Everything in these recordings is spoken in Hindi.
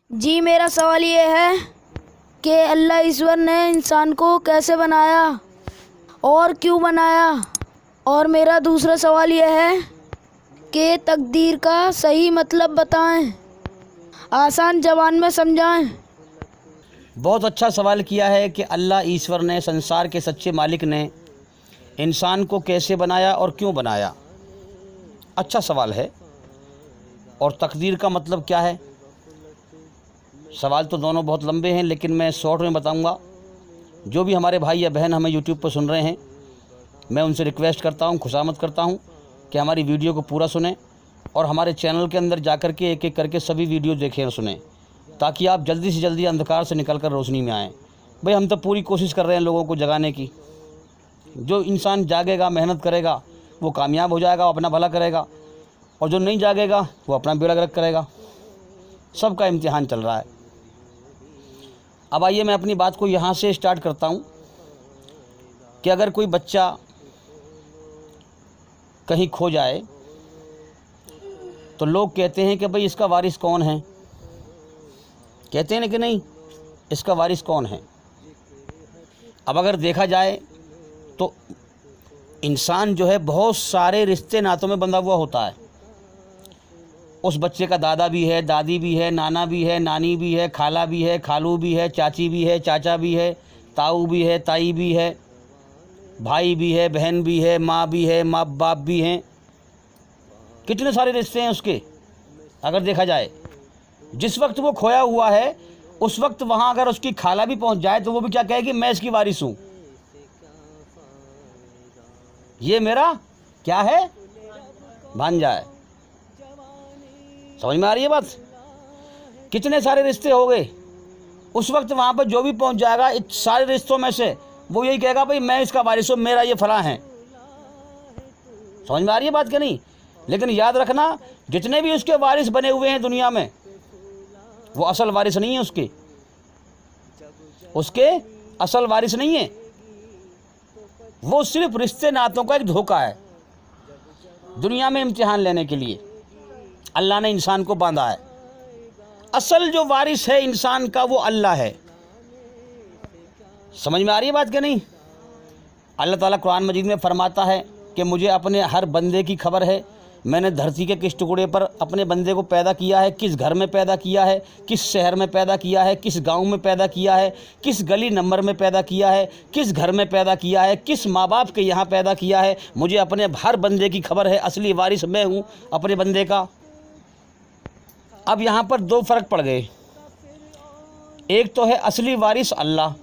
जी मेरा सवाल ये है कि अल्लाह ईश्वर ने इंसान को कैसे बनाया और क्यों बनाया। और मेरा दूसरा सवाल ये है कि तकदीर का सही मतलब बताएं, आसान ज़बान में समझाएं। बहुत अच्छा सवाल किया है कि अल्लाह ईश्वर ने, संसार के सच्चे मालिक ने इंसान को कैसे बनाया और क्यों बनाया। अच्छा सवाल है। और तकदीर का मतलब क्या है? सवाल तो दोनों बहुत लंबे हैं, लेकिन मैं शॉर्ट में बताऊंगा। जो भी हमारे भाई या बहन हमें यूट्यूब पर सुन रहे हैं, मैं उनसे रिक्वेस्ट करता हूं, खुशामद करता हूं कि हमारी वीडियो को पूरा सुनें और हमारे चैनल के अंदर जाकर के एक एक करके सभी वीडियो देखें और सुनें, ताकि आप जल्दी से जल्दी अंधकार से निकल कर रोशनी में आएँ। भाई हम तो पूरी कोशिश कर रहे हैं लोगों को जगाने की। जो इंसान जागेगा, मेहनत करेगा, वो कामयाब हो जाएगा, वो अपना भला करेगा, और जो नहीं जागेगा वो अपना बेड़ा गर्क करेगा। सबका इम्तिहान चल रहा है। अब आइए मैं अपनी बात को यहाँ से स्टार्ट करता हूँ कि अगर कोई बच्चा कहीं खो जाए तो लोग कहते हैं कि भाई इसका वारिस कौन है। कहते हैं ना कि नहीं, इसका वारिस कौन है। अब अगर देखा जाए तो इंसान जो है बहुत सारे रिश्ते नातों में बंधा हुआ होता है। उस बच्चे का दादा भी है, दादी भी है, नाना भी है, नानी भी है, खाला भी है, खालू भी है, चाची भी है, चाचा भी है, ताऊ भी है, ताई भी है, भाई भी है, बहन भी है, माँ भी है, माँ बाप भी हैं। कितने सारे रिश्ते हैं उसके। अगर देखा जाए जिस वक्त वो खोया हुआ है उस वक्त वहाँ अगर उसकी खाला भी पहुँच जाए तो वो भी क्या कहेगी, मैं इसकी वारिस हूँ, ये मेरा क्या है, भांजा है। समझ में आ रही है बात? कितने सारे रिश्ते हो गए। उस वक्त वहाँ पर जो भी पहुँच जाएगा इस सारे रिश्तों में से वो यही कहेगा, भाई मैं इसका वारिस हूँ, मेरा ये फलां है। समझ में आ रही है बात कि नहीं? लेकिन याद रखना, जितने भी उसके वारिस बने हुए हैं दुनिया में, वो असल वारिस नहीं है। उसके असल वारिस नहीं है। वो सिर्फ रिश्ते नातों का एक धोखा है। दुनिया में इम्तिहान लेने के लिए अल्लाह ने इंसान को बांधा है। असल जो वारिस है इंसान का वो अल्लाह है। समझ में आ रही है बात कि नहीं? अल्लाह ताला कुरान मजीद में फरमाता है कि मुझे अपने हर बंदे की खबर है। मैंने धरती के किस टुकड़े पर अपने बंदे को पैदा किया है, किस घर में पैदा किया है, किस शहर में पैदा किया है, किस गांव में पैदा किया है, किस गली नंबर में पैदा किया है, किस घर में पैदा किया है, किस माँ बाप के यहाँ पैदा किया है। मुझे अपने हर बंदे की खबर है। असली वारिस मैं हूँ अपने बंदे का। अब यहाँ पर दो फ़र्क पड़ गए। एक तो है असली वारिस अल्लाह,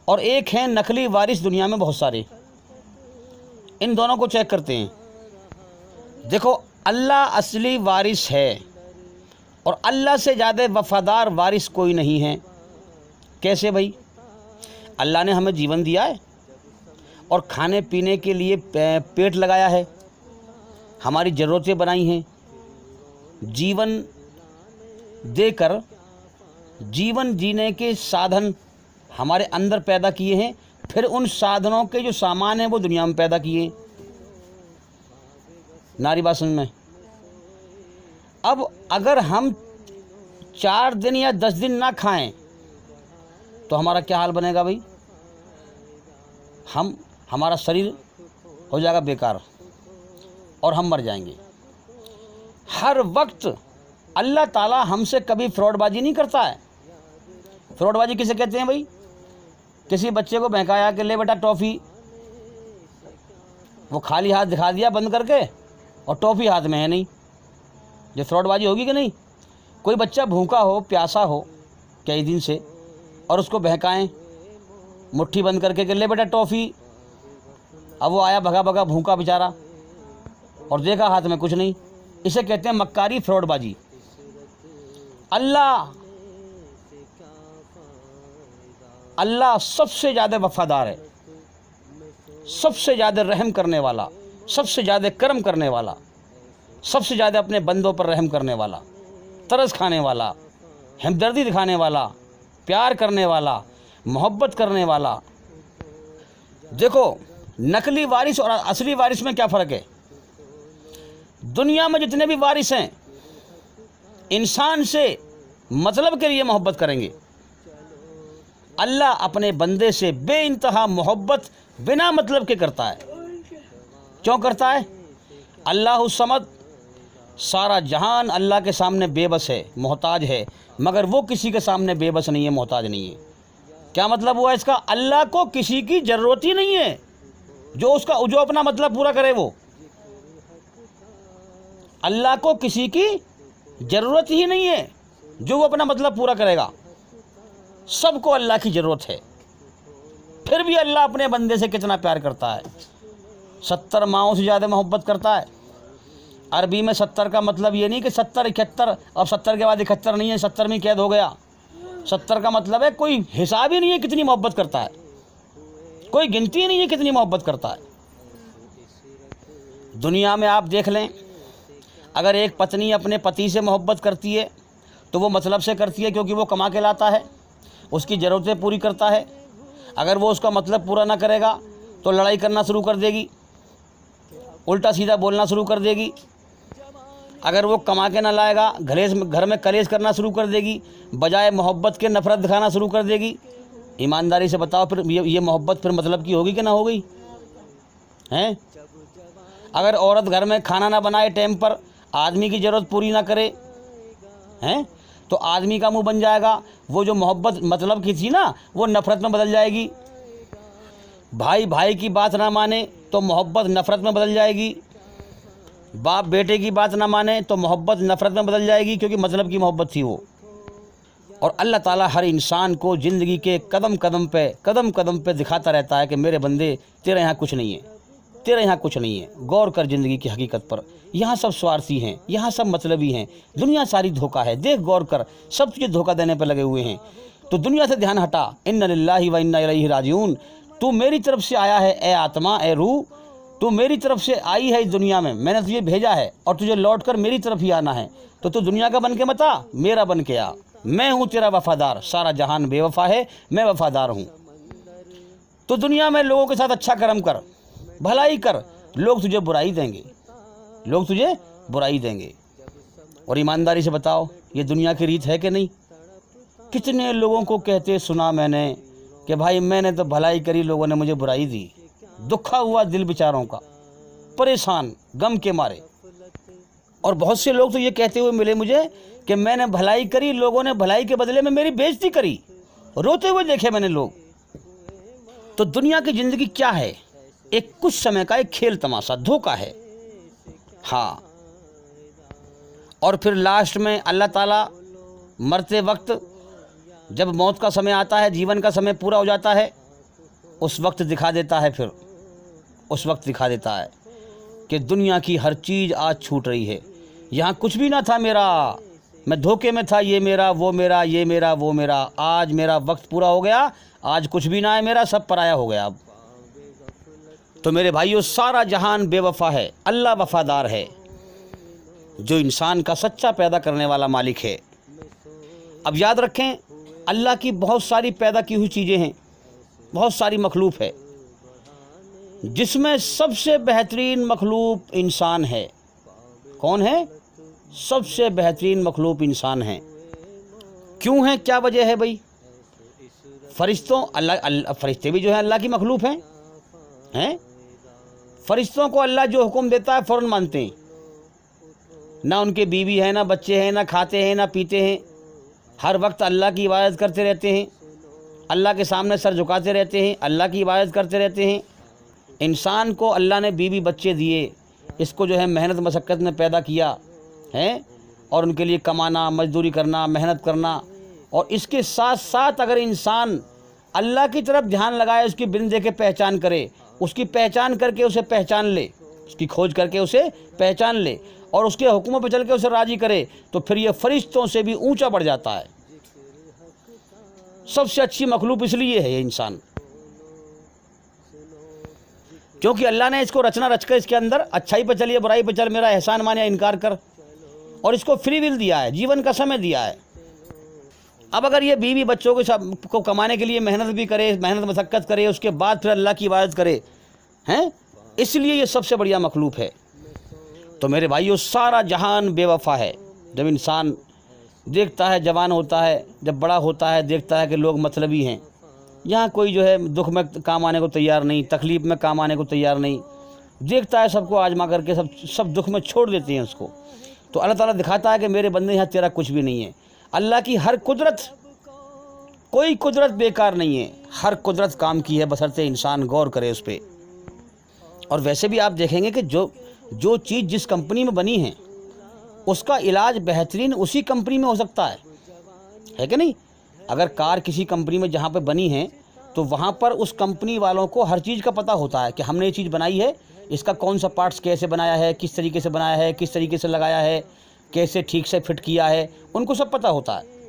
और एक है नकली वारिस दुनिया में बहुत सारे। इन दोनों को चेक करते हैं। देखो, अल्लाह असली वारिस है और अल्लाह से ज़्यादा वफ़ादार वारिस कोई नहीं है। कैसे भाई? अल्लाह ने हमें जीवन दिया है और खाने पीने के लिए पेट लगाया है, हमारी ज़रूरतें बनाई हैं, जीवन देकर जीवन जीने के साधन हमारे अंदर पैदा किए हैं। फिर उन साधनों के जो सामान हैं वो दुनिया में पैदा किए हैं। नारी बात समझ में? अब अगर हम 4 दिन या 10 दिन ना खाएं तो हमारा क्या हाल बनेगा भाई? हमारा शरीर हो जाएगा बेकार और हम मर जाएंगे। हर वक्त अल्लाह ताला हमसे कभी फ्रॉडबाजी नहीं करता है। फ्रॉडबाजी किसे कहते हैं भाई? किसी बच्चे को बहकाया कि ले बेटा टॉफ़ी, वो खाली हाथ दिखा दिया बंद करके और टॉफ़ी हाथ में है नहीं। ये फ्रॉडबाजी होगी कि नहीं? कोई बच्चा भूखा हो, प्यासा हो कई दिन से, और उसको बहकाएं मुट्ठी बंद करके कि ले बेटा टॉफ़ी। अब वो आया भगा भगा भूखा बेचारा और देखा हाथ में कुछ नहीं। इसे कहते हैं मक्कारी, फ्रॉडबाजी। अल्लाह सबसे ज़्यादा वफ़ादार है, सबसे ज़्यादा रहम करने वाला, सबसे ज़्यादा करम करने वाला, सबसे ज़्यादा अपने बंदों पर रहम करने वाला, तरस खाने वाला, हमदर्दी दिखाने वाला, प्यार करने वाला, मोहब्बत करने वाला। देखो, नकली वारिस और असली वारिस में क्या फ़र्क है? दुनिया में जितने भी वारिस हैं इंसान से मतलब के लिए मोहब्बत करेंगे। अल्लाह अपने बंदे से बेइंतहा मोहब्बत बिना मतलब के करता है। क्यों करता है? अल्लाहु समद, सारा जहान अल्लाह के सामने बेबस है, मोहताज है, मगर वो किसी के सामने बेबस नहीं है, मोहताज नहीं है। क्या मतलब हुआ इसका? अल्लाह को किसी की ज़रूरत ही नहीं है, जो अपना मतलब पूरा करे वो। अल्लाह को किसी की ज़रूरत ही नहीं है, जो वो अपना मतलब पूरा करेगा। सबको अल्लाह की ज़रूरत है। फिर भी अल्लाह अपने बंदे से कितना प्यार करता है। 70 माओं से ज़्यादा मोहब्बत करता है। अरबी में 70 का मतलब ये नहीं कि 70 71, अब 70 के बाद 71 नहीं है, 70 में कैद हो गया। 70 का मतलब है कोई हिसाब ही नहीं है कितनी मोहब्बत करता है, कोई गिनती ही नहीं है कितनी मोहब्बत करता है। दुनिया में आप देख लें, अगर एक पत्नी अपने पति से मोहब्बत करती है तो वो मतलब से करती है, क्योंकि वो कमा के लाता है, उसकी ज़रूरतें पूरी करता है। अगर वो उसका मतलब पूरा ना करेगा तो लड़ाई करना शुरू कर देगी, उल्टा सीधा बोलना शुरू कर देगी। अगर वो कमा के ना लाएगा, घर में कलेश करना शुरू कर देगी, बजाय मोहब्बत के नफरत दिखाना शुरू कर देगी। ईमानदारी से बताओ, फिर ये मोहब्बत फिर मतलब की होगी कि ना होगी? हैं? अगर औरत घर में खाना ना बनाए टाइम पर, आदमी की ज़रूरत पूरी ना करे, हैं, तो आदमी का मुंह बन जाएगा। वो जो मोहब्बत मतलब की थी ना, वो नफ़रत में बदल जाएगी। भाई भाई की बात ना माने तो मोहब्बत नफ़रत में बदल जाएगी। बाप बेटे की बात ना माने तो मोहब्बत नफ़रत में बदल जाएगी, क्योंकि मतलब की मोहब्बत थी वो। और अल्लाह ताला हर इंसान को ज़िंदगी के कदम कदम पे दिखाता रहता है कि मेरे बंदे, तेरे यहाँ कुछ नहीं है, तेरे यहाँ कुछ नहीं है। गौर कर ज़िंदगी की हकीकत पर। यहाँ सब स्वार्थी हैं, यहाँ सब मतलबी हैं, दुनिया सारी धोखा है। देख, गौर कर, सब तुझे धोखा देने पर लगे हुए हैं। तो दुनिया से ध्यान हटा। इन्ना लिल्लाहि व इन्ना इलैहि राजिऊन। तू मेरी तरफ से आया है, ए आत्मा, ए रूह, तू मेरी तरफ से आई है इस दुनिया में, मैंने तुझे भेजा है और तुझे लौट कर मेरी तरफ ही आना है। तो तू दुनिया का बन के मत आ, मेरा बन के आ। मैं हूँ तेरा वफ़ादार, सारा जहान बेवफा है, मैं वफ़ादार हूँ। तो दुनिया में लोगों के साथ अच्छा कर्म कर, भलाई कर, लोग तुझे बुराई देंगे, लोग तुझे बुराई देंगे। और ईमानदारी से बताओ, ये दुनिया की रीत है कि नहीं? कितने लोगों को कहते सुना मैंने कि भाई मैंने तो भलाई करी, लोगों ने मुझे बुराई दी। दुखा हुआ दिल बेचारों का, परेशान, गम के मारे। और बहुत से लोग तो ये कहते हुए मिले मुझे कि मैंने भलाई करी, लोगों ने भलाई के बदले में मेरी बेइज्जती करी। रोते हुए देखे मैंने लोग। तो दुनिया की ज़िंदगी क्या है? एक कुछ समय का एक खेल तमाशा, धोखा है। हाँ, और फिर लास्ट में अल्लाह ताला मरते वक्त, जब मौत का समय आता है, जीवन का समय पूरा हो जाता है, उस वक्त दिखा देता है, फिर उस वक्त दिखा देता है कि दुनिया की हर चीज़ आज छूट रही है। यहाँ कुछ भी ना था मेरा, मैं धोखे में था, ये मेरा, वो मेरा, ये मेरा, वो मेरा। आज मेरा वक्त पूरा हो गया, आज कुछ भी ना है मेरा, सब पराया हो गया अब। तो मेरे भाइयों, सारा जहान बेवफा है, अल्लाह वफ़ादार है, जो इंसान का सच्चा पैदा करने वाला मालिक है। अब याद रखें, अल्लाह की बहुत सारी पैदा की हुई चीज़ें हैं, बहुत सारी मखलूक है, जिसमें सबसे बेहतरीन मखलूक इंसान है। कौन है? सबसे बेहतरीन मखलूक इंसान है। क्यों है? क्या वजह है भाई? फरिश्ते भी जो है अल्लाह की मखलूक हैं? फरिश्तों को अल्लाह जो हुक्म देता है फ़ौरन मानते हैं। ना उनके बीवी है, ना बच्चे हैं, ना खाते हैं, ना पीते हैं, हर वक्त अल्लाह की इबादत करते रहते हैं, अल्लाह के सामने सर झुकाते रहते हैं, अल्लाह की इबादत करते रहते हैं। इंसान को अल्लाह ने बीवी बच्चे दिए, इसको जो है मेहनत मशक्क़त में पैदा किया है, और उनके लिए कमाना, मजदूरी करना, मेहनत करना। और इसके साथ साथ अगर इंसान अल्लाह की तरफ ध्यान लगाए, उसकी बिन देखे पहचान करे, उसकी पहचान करके उसे पहचान ले, उसकी खोज करके उसे पहचान ले और उसके हुक्मों पर चल के उसे राज़ी करे, तो फिर ये फरिश्तों से भी ऊंचा बढ़ जाता है। सबसे अच्छी मखलूक इसलिए है ये इंसान, क्योंकि अल्लाह ने इसको रचना रचकर इसके अंदर अच्छाई पर चलिए, बुराई पर चल, मेरा एहसान मान या इनकार कर, और इसको फ्री विल दिया है, जीवन का समय दिया है। अब अगर ये बीवी बच्चों को कमाने के लिए मेहनत भी करे, मेहनत मशक्क़त करे, उसके बाद फिर अल्लाह की इबादत करे, हैं, इसलिए ये सबसे बढ़िया मखलूक है। तो मेरे भाइयों, सारा जहान बेवफा है। जब इंसान देखता है जवान होता है, जब बड़ा होता है देखता है कि लोग मतलबी हैं, यहाँ कोई जो है दुख में काम आने को तैयार नहीं, तकलीफ़ में काम आने को तैयार नहीं, देखता है सबको आजमा करके सब दुख में छोड़ देते हैं उसको। तो अल्लाह ताला दिखाता है कि मेरे बंदे यहाँ तेरा कुछ भी नहीं है। अल्लाह की हर कुदरत, कोई कुदरत बेकार नहीं है, हर कुदरत काम की है, बशर्ते इंसान गौर करे उस पर। और वैसे भी आप देखेंगे कि जो चीज़ जिस कंपनी में बनी है उसका इलाज बेहतरीन उसी कंपनी में हो सकता है कि नहीं। अगर कार किसी कंपनी में जहाँ पे बनी है तो वहाँ पर उस कंपनी वालों को हर चीज़ का पता होता है कि हमने ये चीज़ बनाई है, इसका कौन सा पार्ट्स कैसे बनाया है, किस तरीके से बनाया है, किस तरीके से लगाया है, कैसे ठीक से फिट किया है, उनको सब पता होता है।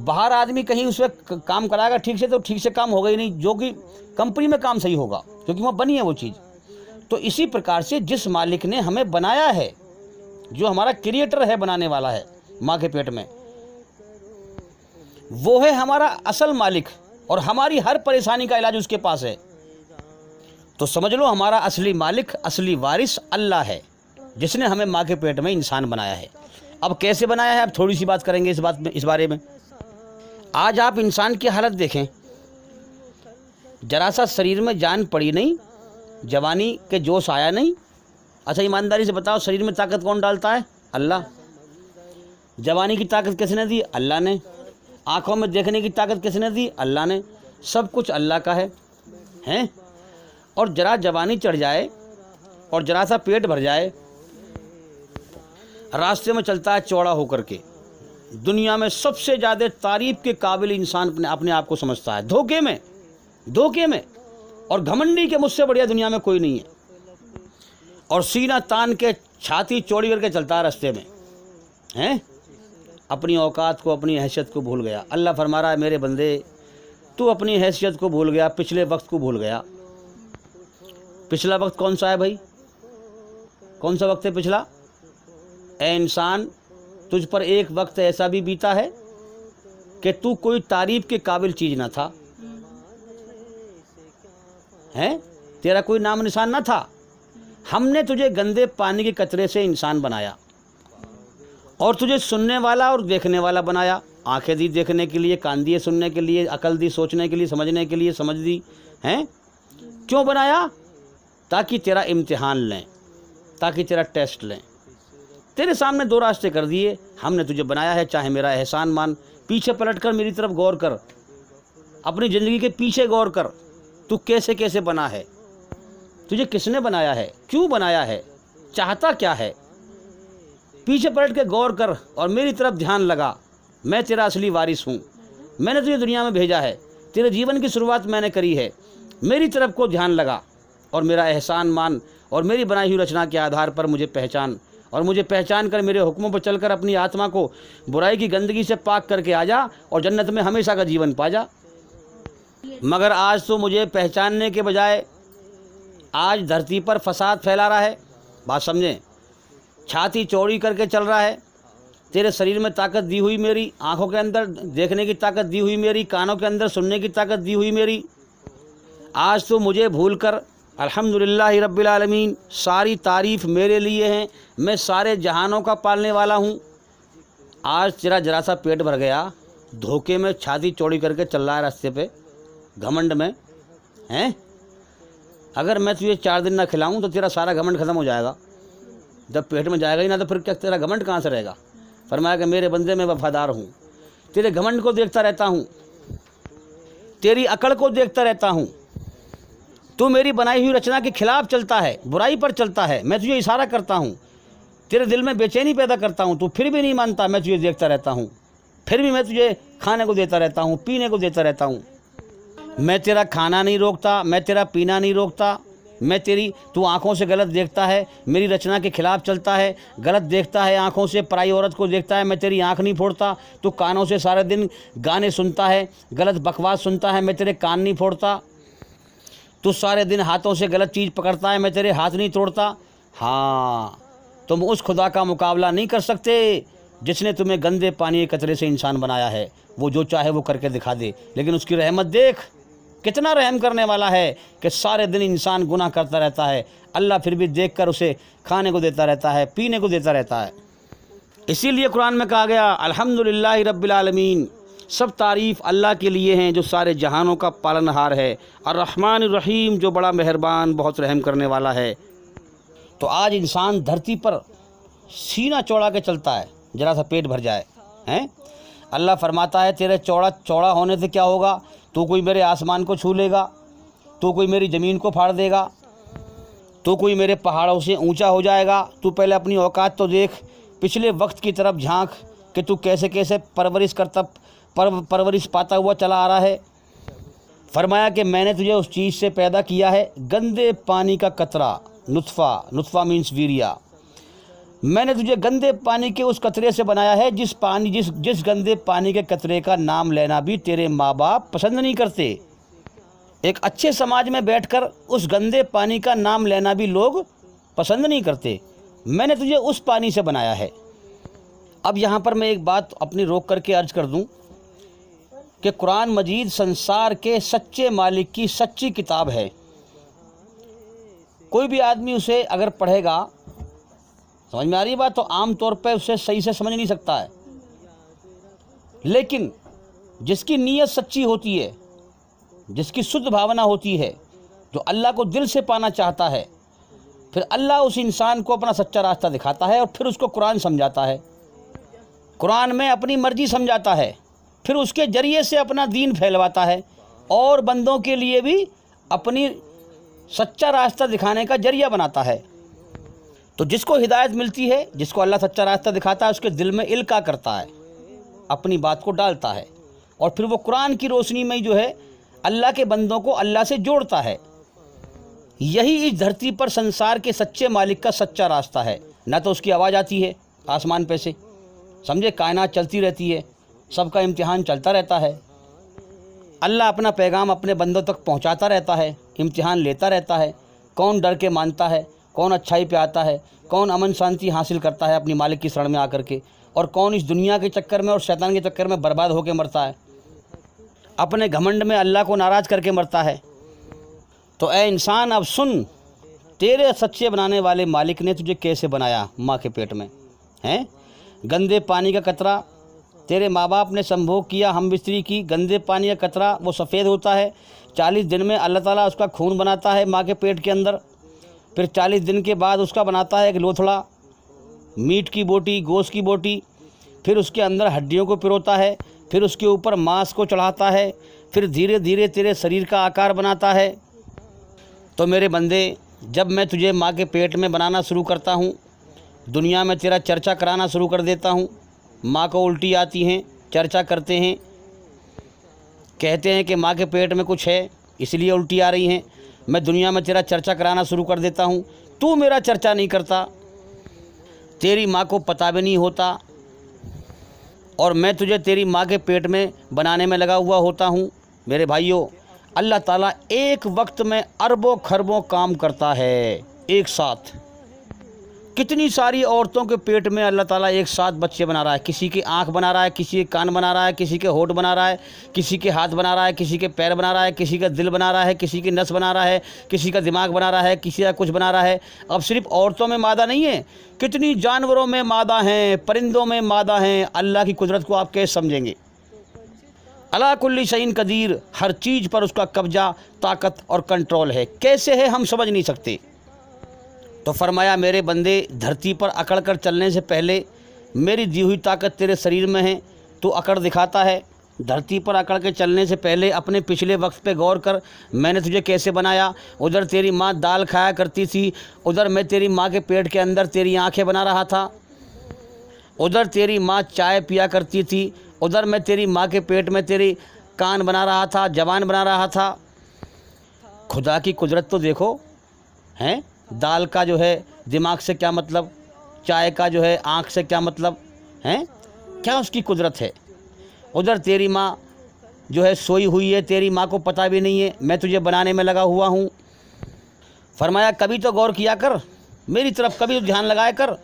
बाहर आदमी कहीं उस पर काम कराएगा ठीक से तो ठीक से काम होगा ही नहीं, जो कि कंपनी में काम सही होगा, क्योंकि वहाँ बनी है वो चीज़। तो इसी प्रकार से जिस मालिक ने हमें बनाया है, जो हमारा क्रिएटर है, बनाने वाला है माँ के पेट में, वो है हमारा असल मालिक और हमारी हर परेशानी का इलाज उसके पास है। तो समझ लो हमारा असली मालिक, असली वारिस अल्लाह है, जिसने हमें माँ के पेट में इंसान बनाया है। अब कैसे बनाया है, अब थोड़ी सी बात करेंगे इस बारे में। आज आप इंसान की हालत देखें, जरा सा शरीर में जान पड़ी नहीं, जवानी के जोश आया नहीं। अच्छा ईमानदारी से बताओ, शरीर में ताकत कौन डालता है? अल्लाह। जवानी की ताकत किसने दी? अल्लाह ने। आँखों में देखने की ताकत किसने दी? अल्लाह ने। सब कुछ अल्लाह का है। और जरा जवानी चढ़ जाए और जरा सा पेट भर जाए, रास्ते में चलता है चौड़ा होकर के, दुनिया में सबसे ज़्यादा तारीफ के काबिल इंसान अपने आप को समझता है, धोखे में, और घमंडी के मुझसे बढ़िया दुनिया में कोई नहीं है, और सीना तान के छाती चौड़ी करके चलता है रास्ते में, हैं? अपनी औकात को, अपनी हैसियत को भूल गया। अल्लाह फरमा रहा है, मेरे बंदे तू अपनी हैसियत को भूल गया, पिछले वक्त को भूल गया। पिछला वक्त कौन सा है भाई? कौन सा वक्त है पिछला? ए इंसान, तुझ पर एक वक्त ऐसा भी बीता है कि तू कोई तारीफ के काबिल चीज़ ना था, हैं? तेरा कोई नाम निशान ना था। हमने तुझे गंदे पानी के कचरे से इंसान बनाया और तुझे सुनने वाला और देखने वाला बनाया। आंखें दी देखने के लिए, कान दिए सुनने के लिए, अकल दी सोचने के लिए, समझने के लिए, समझ दी, हैं? क्यों बनाया? ताकि तेरा इम्तिहान लें, ताकि तेरा टेस्ट लें। तेरे सामने दो रास्ते कर दिए, हमने तुझे बनाया है, चाहे मेरा एहसान मान, पीछे पलट कर मेरी तरफ गौर कर, अपनी ज़िंदगी के पीछे गौर कर, तू कैसे कैसे बना है, तुझे किसने बनाया है, क्यों बनाया है, चाहता क्या है। पीछे पलट के गौर कर और मेरी तरफ ध्यान लगा। मैं तेरा असली वारिस हूँ, मैंने तुझे दुनिया में भेजा है, तेरे जीवन की शुरुआत मैंने करी है। मेरी तरफ को ध्यान लगा और मेरा एहसान मान और मेरी बनाई हुई रचना के आधार पर मुझे पहचान, और मुझे पहचान कर मेरे हुक्मों पर चलकर अपनी आत्मा को बुराई की गंदगी से पाक करके आ जा और जन्नत में हमेशा का जीवन पा जा। मगर आज तो मुझे पहचानने के बजाय आज धरती पर फसाद फैला रहा है। बात समझें, छाती चौड़ी करके चल रहा है। तेरे शरीर में ताकत दी हुई मेरी, आँखों के अंदर देखने की ताकत दी हुई मेरी, कानों के अंदर सुनने की ताकत दी हुई मेरी, आज तो मुझे भूल कर अल्हम्दुलिल्लाह रब्बिल आलमीन, सारी तारीफ़ मेरे लिए हैं, मैं सारे जहानों का पालने वाला हूँ। आज तेरा जरा सा पेट भर गया, धोखे में छाती चौड़ी करके चल रहा है रास्ते पे, घमंड में, हैं? अगर मैं तुझे 4 दिन ना खिलाऊं तो तेरा सारा घमंड ख़त्म हो जाएगा। जब पेट में जाएगा ही ना तो फिर क्या तेरा घमंड कहाँ से रहेगा। फरमाया कि मेरे बंदे मैं वफादार हूँ, तेरे घमंड को देखता रहता हूँ, तेरी अकड़ को देखता रहता हूँ। तू मेरी बनाई हुई रचना के खिलाफ चलता है, बुराई पर चलता है, मैं तुझे इशारा करता हूँ, तेरे दिल में बेचैनी पैदा करता हूँ, तू फिर भी नहीं मानता, मैं तुझे देखता रहता हूँ, फिर भी मैं तुझे खाने को देता रहता हूँ, पीने को देता रहता हूँ। मैं तेरा खाना नहीं रोकता, मैं तेरा पीना नहीं रोकता, मैं तेरी, तू आँखों से गलत देखता है, मेरी रचना के खिलाफ चलता है, गलत देखता है, आँखों से पराई औरत को देखता है, मैं तेरी आँख नहीं फोड़ता। तू कानों से सारे दिन गाने सुनता है, गलत बकवास सुनता है, मैं तेरे कान नहीं फोड़ता। तू सारे दिन हाथों से गलत चीज़ पकड़ता है, मैं तेरे हाथ नहीं तोड़ता। हाँ, तुम उस खुदा का मुकाबला नहीं कर सकते जिसने तुम्हें गंदे पानी के कचरे से इंसान बनाया है। वो जो चाहे वो करके दिखा दे, लेकिन उसकी रहमत देख, कितना रहम करने वाला है कि सारे दिन इंसान गुनाह करता रहता है, अल्लाह फिर भी देखकर उसे खाने को देता रहता है, पीने को देता रहता है। इसीलिए कुरान में कहा गया अल्हम्दुलिल्लाहि रब्बिल आलमीन, सब तारीफ़ अल्लाह के लिए हैं जो सारे जहानों का पालनहार है, अर्रहमानिर रहीम, जो बड़ा मेहरबान बहुत रहम करने वाला है। तो आज इंसान धरती पर सीना चौड़ा के चलता है, ज़रा सा पेट भर जाए हैं। अल्लाह फरमाता है तेरे चौड़ा होने से क्या होगा, तू कोई मेरे आसमान को छू लेगा, तू कोई मेरी ज़मीन को फाड़ देगा, तू कोई मेरे पहाड़ों से ऊंचा हो जाएगा। तू पहले अपनी औकात तो देख, पिछले वक्त की तरफ झांक कि तू कैसे कैसे परवरिश पाता हुआ चला आ रहा है। फरमाया कि मैंने तुझे उस चीज़ से पैदा किया है, गंदे पानी का कतरा, नुत्फ़ा मीन्स वीरिया। मैंने तुझे गंदे पानी के उस कतरे से बनाया है जिस गंदे पानी के कतरे का नाम लेना भी तेरे माँ बाप पसंद नहीं करते। एक अच्छे समाज में बैठकर उस गंदे पानी का नाम लेना भी लोग पसंद नहीं करते। मैंने तुझे उस पानी से बनाया है। अब यहाँ पर मैं एक बात अपनी रोक करके अर्ज कर दूँ कि कुरान मजीद संसार के सच्चे मालिक की सच्ची किताब है। कोई भी आदमी उसे अगर पढ़ेगा, समझ में आ रही बात, तो आम तौर पे उसे सही से समझ नहीं सकता है। लेकिन जिसकी नीयत सच्ची होती है, जिसकी शुद्ध भावना होती है, जो अल्लाह को दिल से पाना चाहता है, फिर अल्लाह उस इंसान को अपना सच्चा रास्ता दिखाता है और फिर उसको कुरान समझाता है, कुरान में अपनी मर्जी समझाता है, फिर उसके ज़रिए से अपना दीन फैलवाता है और बंदों के लिए भी अपनी सच्चा रास्ता दिखाने का जरिया बनाता है। तो जिसको हिदायत मिलती है, जिसको अल्लाह सच्चा रास्ता दिखाता है, उसके दिल में इल्का करता है, अपनी बात को डालता है और फिर वो कुरान की रोशनी में जो है अल्लाह के बंदों को अल्लाह से जोड़ता है। यही इस धरती पर संसार के सच्चे मालिक का सच्चा रास्ता है। ना तो उसकी आवाज़ आती है आसमान पे से, समझे, कायनात चलती रहती है, सबका इम्तिहान चलता रहता है, अल्लाह अपना पैगाम अपने बंदों तक पहुंचाता रहता है, इम्तिहान लेता रहता है। कौन डर के मानता है, कौन अच्छाई पे आता है, कौन अमन शांति हासिल करता है अपनी मालिक की शरण में आकर के, और कौन इस दुनिया के चक्कर में और शैतान के चक्कर में बर्बाद होकर मरता है, अपने घमंड में अल्लाह को नाराज़ करके मरता है। तो ऐ इंसान अब सुन, तेरे सच्चे बनाने वाले मालिक ने तुझे कैसे बनाया माँ के पेट में, हैं। गंदे पानी का कतरा तेरे माँ बाप ने संभोग किया, हम बिस्तरी की। गंदे पानी का कतरा वो सफ़ेद होता है, 40 दिन में अल्लाह ताला उसका खून बनाता है माँ के पेट के अंदर। फिर 40 दिन के बाद उसका बनाता है एक लोथड़ा, मीट की बोटी, गोश्त की बोटी। फिर उसके अंदर हड्डियों को पिरोता है, फिर उसके ऊपर मांस को चढ़ाता है, फिर धीरे धीरे तेरे शरीर का आकार बनाता है। तो मेरे बंदे, जब मैं तुझे माँ के पेट में बनाना शुरू करता हूँ, दुनिया में तेरा चर्चा कराना शुरू कर देता हूँ। माँ को उल्टी आती हैं, चर्चा करते हैं, कहते हैं कि माँ के पेट में कुछ है इसलिए उल्टी आ रही हैं। मैं दुनिया में तेरा चर्चा कराना शुरू कर देता हूँ, तू मेरा चर्चा नहीं करता, तेरी माँ को पता भी नहीं होता, और मैं तुझे तेरी माँ के पेट में बनाने में लगा हुआ होता हूँ। मेरे भाइयों, अल्लाह ताला एक वक्त में अरबों खरबों काम करता है एक साथ। कितनी सारी औरतों के पेट में अल्लाह ताला एक साथ बच्चे बना रहा है। किसी की आँख बना रहा है, किसी के कान बना रहा है, किसी के होठ बना रहा है, किसी के हाथ बना रहा है, किसी के पैर बना रहा है, किसी का दिल बना रहा है, किसी की नस बना रहा है, किसी का दिमाग बना रहा है, किसी का कुछ बना रहा है। अब सिर्फ औरतों में मादा नहीं है, कितनी जानवरों में मादा हैं, परिंदों में मादा हैं। अल्लाह की कुदरत को आप कैसे समझेंगे। अला कुल्ली शैइन कदीर, हर चीज़ पर उसका कब्जा, ताकत और कंट्रोल है। कैसे है हम समझ नहीं सकते। तो फरमाया मेरे बंदे, धरती पर अकड़ कर चलने से पहले मेरी दी हुई ताकत तेरे शरीर में है, तू अकड़ दिखाता है। धरती पर अकड़ के चलने से पहले अपने पिछले वक्त पे गौर कर, मैंने तुझे कैसे बनाया। उधर तेरी माँ दाल खाया करती थी, उधर मैं तेरी माँ के पेट के अंदर तेरी आंखें बना रहा था, उधर तेरी माँ चाय पिया करती थी, उधर मैं तेरी माँ के पेट में तेरी कान बना रहा था, जबान बना रहा था। खुदा की कुदरत तो देखो, हैं। दाल का जो है दिमाग से क्या मतलब, चाय का जो है आँख से क्या मतलब, हैं, क्या उसकी कुदरत है। उधर तेरी माँ जो है सोई हुई है, तेरी माँ को पता भी नहीं है मैं तुझे बनाने में लगा हुआ हूँ। फरमाया कभी तो गौर किया कर मेरी तरफ, कभी तो ध्यान लगाया कर।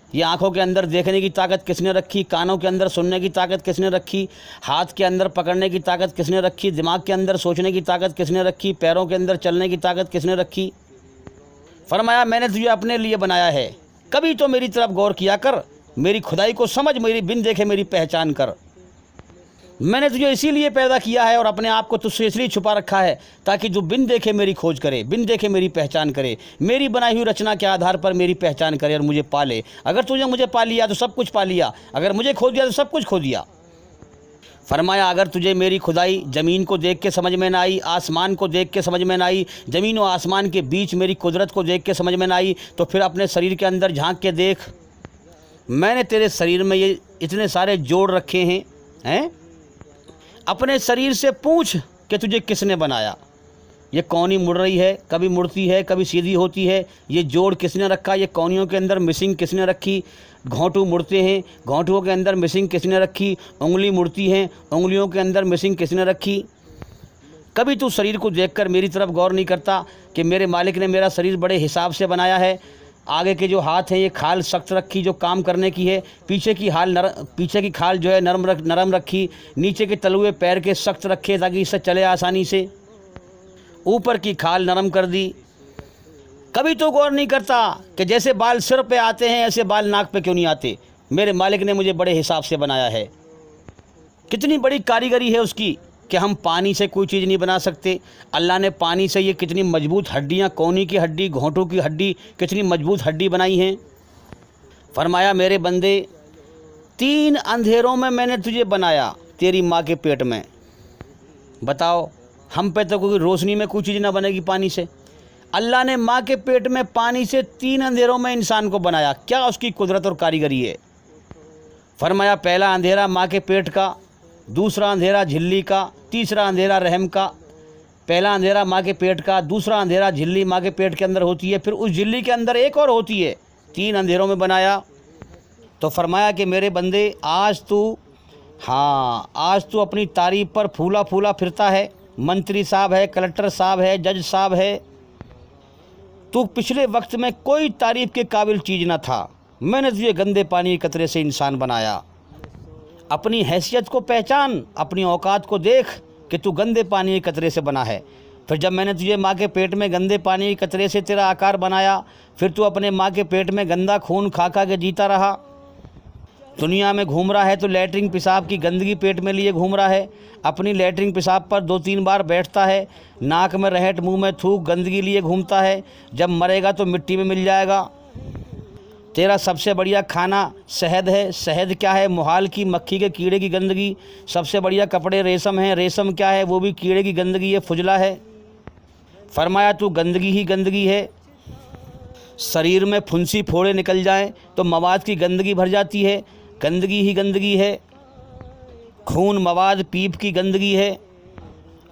ये आँखों के अंदर देखने की ताकत किसने रखी, कानों के अंदर सुनने की ताकत किसने रखी, हाथ के अंदर पकड़ने की ताकत किसने रखी, दिमाग के अंदर सोचने की ताकत किसने रखी, पैरों के अंदर चलने की ताकत किसने रखी। फरमाया मैंने तुझे अपने लिए बनाया है, कभी तो मेरी तरफ गौर किया कर। मेरी खुदाई को समझ, मेरी बिन देखे मेरी पहचान कर। मैंने तुझे इसीलिए पैदा किया है और अपने आप को तुझसे इसलिए छुपा रखा है ताकि तू बिन देखे मेरी खोज करे, बिन देखे मेरी पहचान करे, मेरी बनाई हुई रचना के आधार पर मेरी पहचान करे और मुझे पाले। अगर तुझे मुझे पा लिया तो सब कुछ पा लिया, अगर मुझे खो दिया तो सब कुछ खो दिया। फरमाया अगर तुझे मेरी खुदाई ज़मीन को देख के समझ में ना आई, आसमान को देख के समझ में ना आई, ज़मीन और आसमान के बीच मेरी कुदरत को देख के समझ में ना आई, तो फिर अपने शरीर के अंदर झांक के देख। मैंने तेरे शरीर में ये इतने सारे जोड़ रखे हैं। अपने शरीर से पूछ कि तुझे किसने बनाया। ये कौनी मुड़ रही है, कभी मुड़ती है, कभी सीधी होती है। ये जोड़ किसने रखा, ये कौनियों के अंदर मिसिंग किसने रखी। घोंटू मुड़ते हैं, घोंटुओं के अंदर मिसिंग किसने रखी। उंगली मुड़ती हैं, उंगलियों के अंदर मिसिंग किसने रखी। कभी तू शरीर को देखकर मेरी तरफ गौर नहीं करता कि मेरे मालिक ने मेरा शरीर बड़े हिसाब से बनाया है। आगे के जो हाथ हैं ये खाल सख्त रखी जो काम करने की है, पीछे की खाल जो है नरम रखी, नीचे के तलुए पैर के सख्त रखे ताकि इससे चले आसानी से, ऊपर की खाल नरम कर दी। कभी तो गौर नहीं करता कि जैसे बाल सिर पे आते हैं ऐसे बाल नाक पे क्यों नहीं आते। मेरे मालिक ने मुझे बड़े हिसाब से बनाया है। कितनी बड़ी कारीगरी है उसकी कि हम पानी से कोई चीज़ नहीं बना सकते। अल्लाह ने पानी से ये कितनी मजबूत हड्डियाँ, कौनी की हड्डी, घोंटू की हड्डी, कितनी मजबूत हड्डी बनाई हैं। फरमाया मेरे बंदे 3 अंधेरों में मैंने तुझे बनाया तेरी माँ के पेट में। बताओ हम पे तो कोई रोशनी में कोई चीज़ ना बनेगी पानी से। अल्लाह ने माँ के पेट में पानी से 3 अंधेरों में इंसान को बनाया। क्या उसकी कुदरत और कारीगरी है। फरमाया पहला अंधेरा माँ के पेट का, दूसरा अंधेरा झिल्ली का, तीसरा अंधेरा रहम का। पहला अंधेरा माँ के पेट का, दूसरा अंधेरा झिल्ली माँ के पेट के अंदर होती है, फिर उस झिल्ली के अंदर एक और होती है। 3 अंधेरों में बनाया। तो फरमाया कि मेरे बंदे आज तू अपनी तारीफ पर फूला फूला फिरता है। मंत्री साहब है, कलेक्टर साहब है, जज साहब है। तू पिछले वक्त में कोई तारीफ के काबिल चीज़ न था। मैंने तुझे गंदे पानी के कतरे से इंसान बनाया। अपनी हैसियत को पहचान, अपनी औकात को देख कि तू गंदे पानी के कतरे से बना है। फिर जब मैंने तुझे माँ के पेट में गंदे पानी के कतरे से तेरा आकार बनाया, फिर तू अपने माँ के पेट में गंदा खून खा खा के जीता रहा। दुनिया में घूम रहा है तो लैट्रिन पेशाब की गंदगी पेट में लिए घूम रहा है। अपनी लैट्रिन पेशाब पर 2-3 बार बैठता है, नाक में रहट, मुंह में थूक, गंदगी लिए घूमता है। जब मरेगा तो मिट्टी में मिल जाएगा। तेरा सबसे बढ़िया खाना शहद है। शहद क्या है? मुहाल की मक्खी के कीड़े की गंदगी। सबसे बढ़िया कपड़े रेशम है। रेशम क्या है? वो भी कीड़े की गंदगी है, फुजला है। फरमाया तू गंदगी ही गंदगी है। शरीर में फुंसी फोड़े निकल जाएं तो मवाद की गंदगी भर जाती है, गंदगी ही गंदगी है। खून, मवाद, पीप की गंदगी है।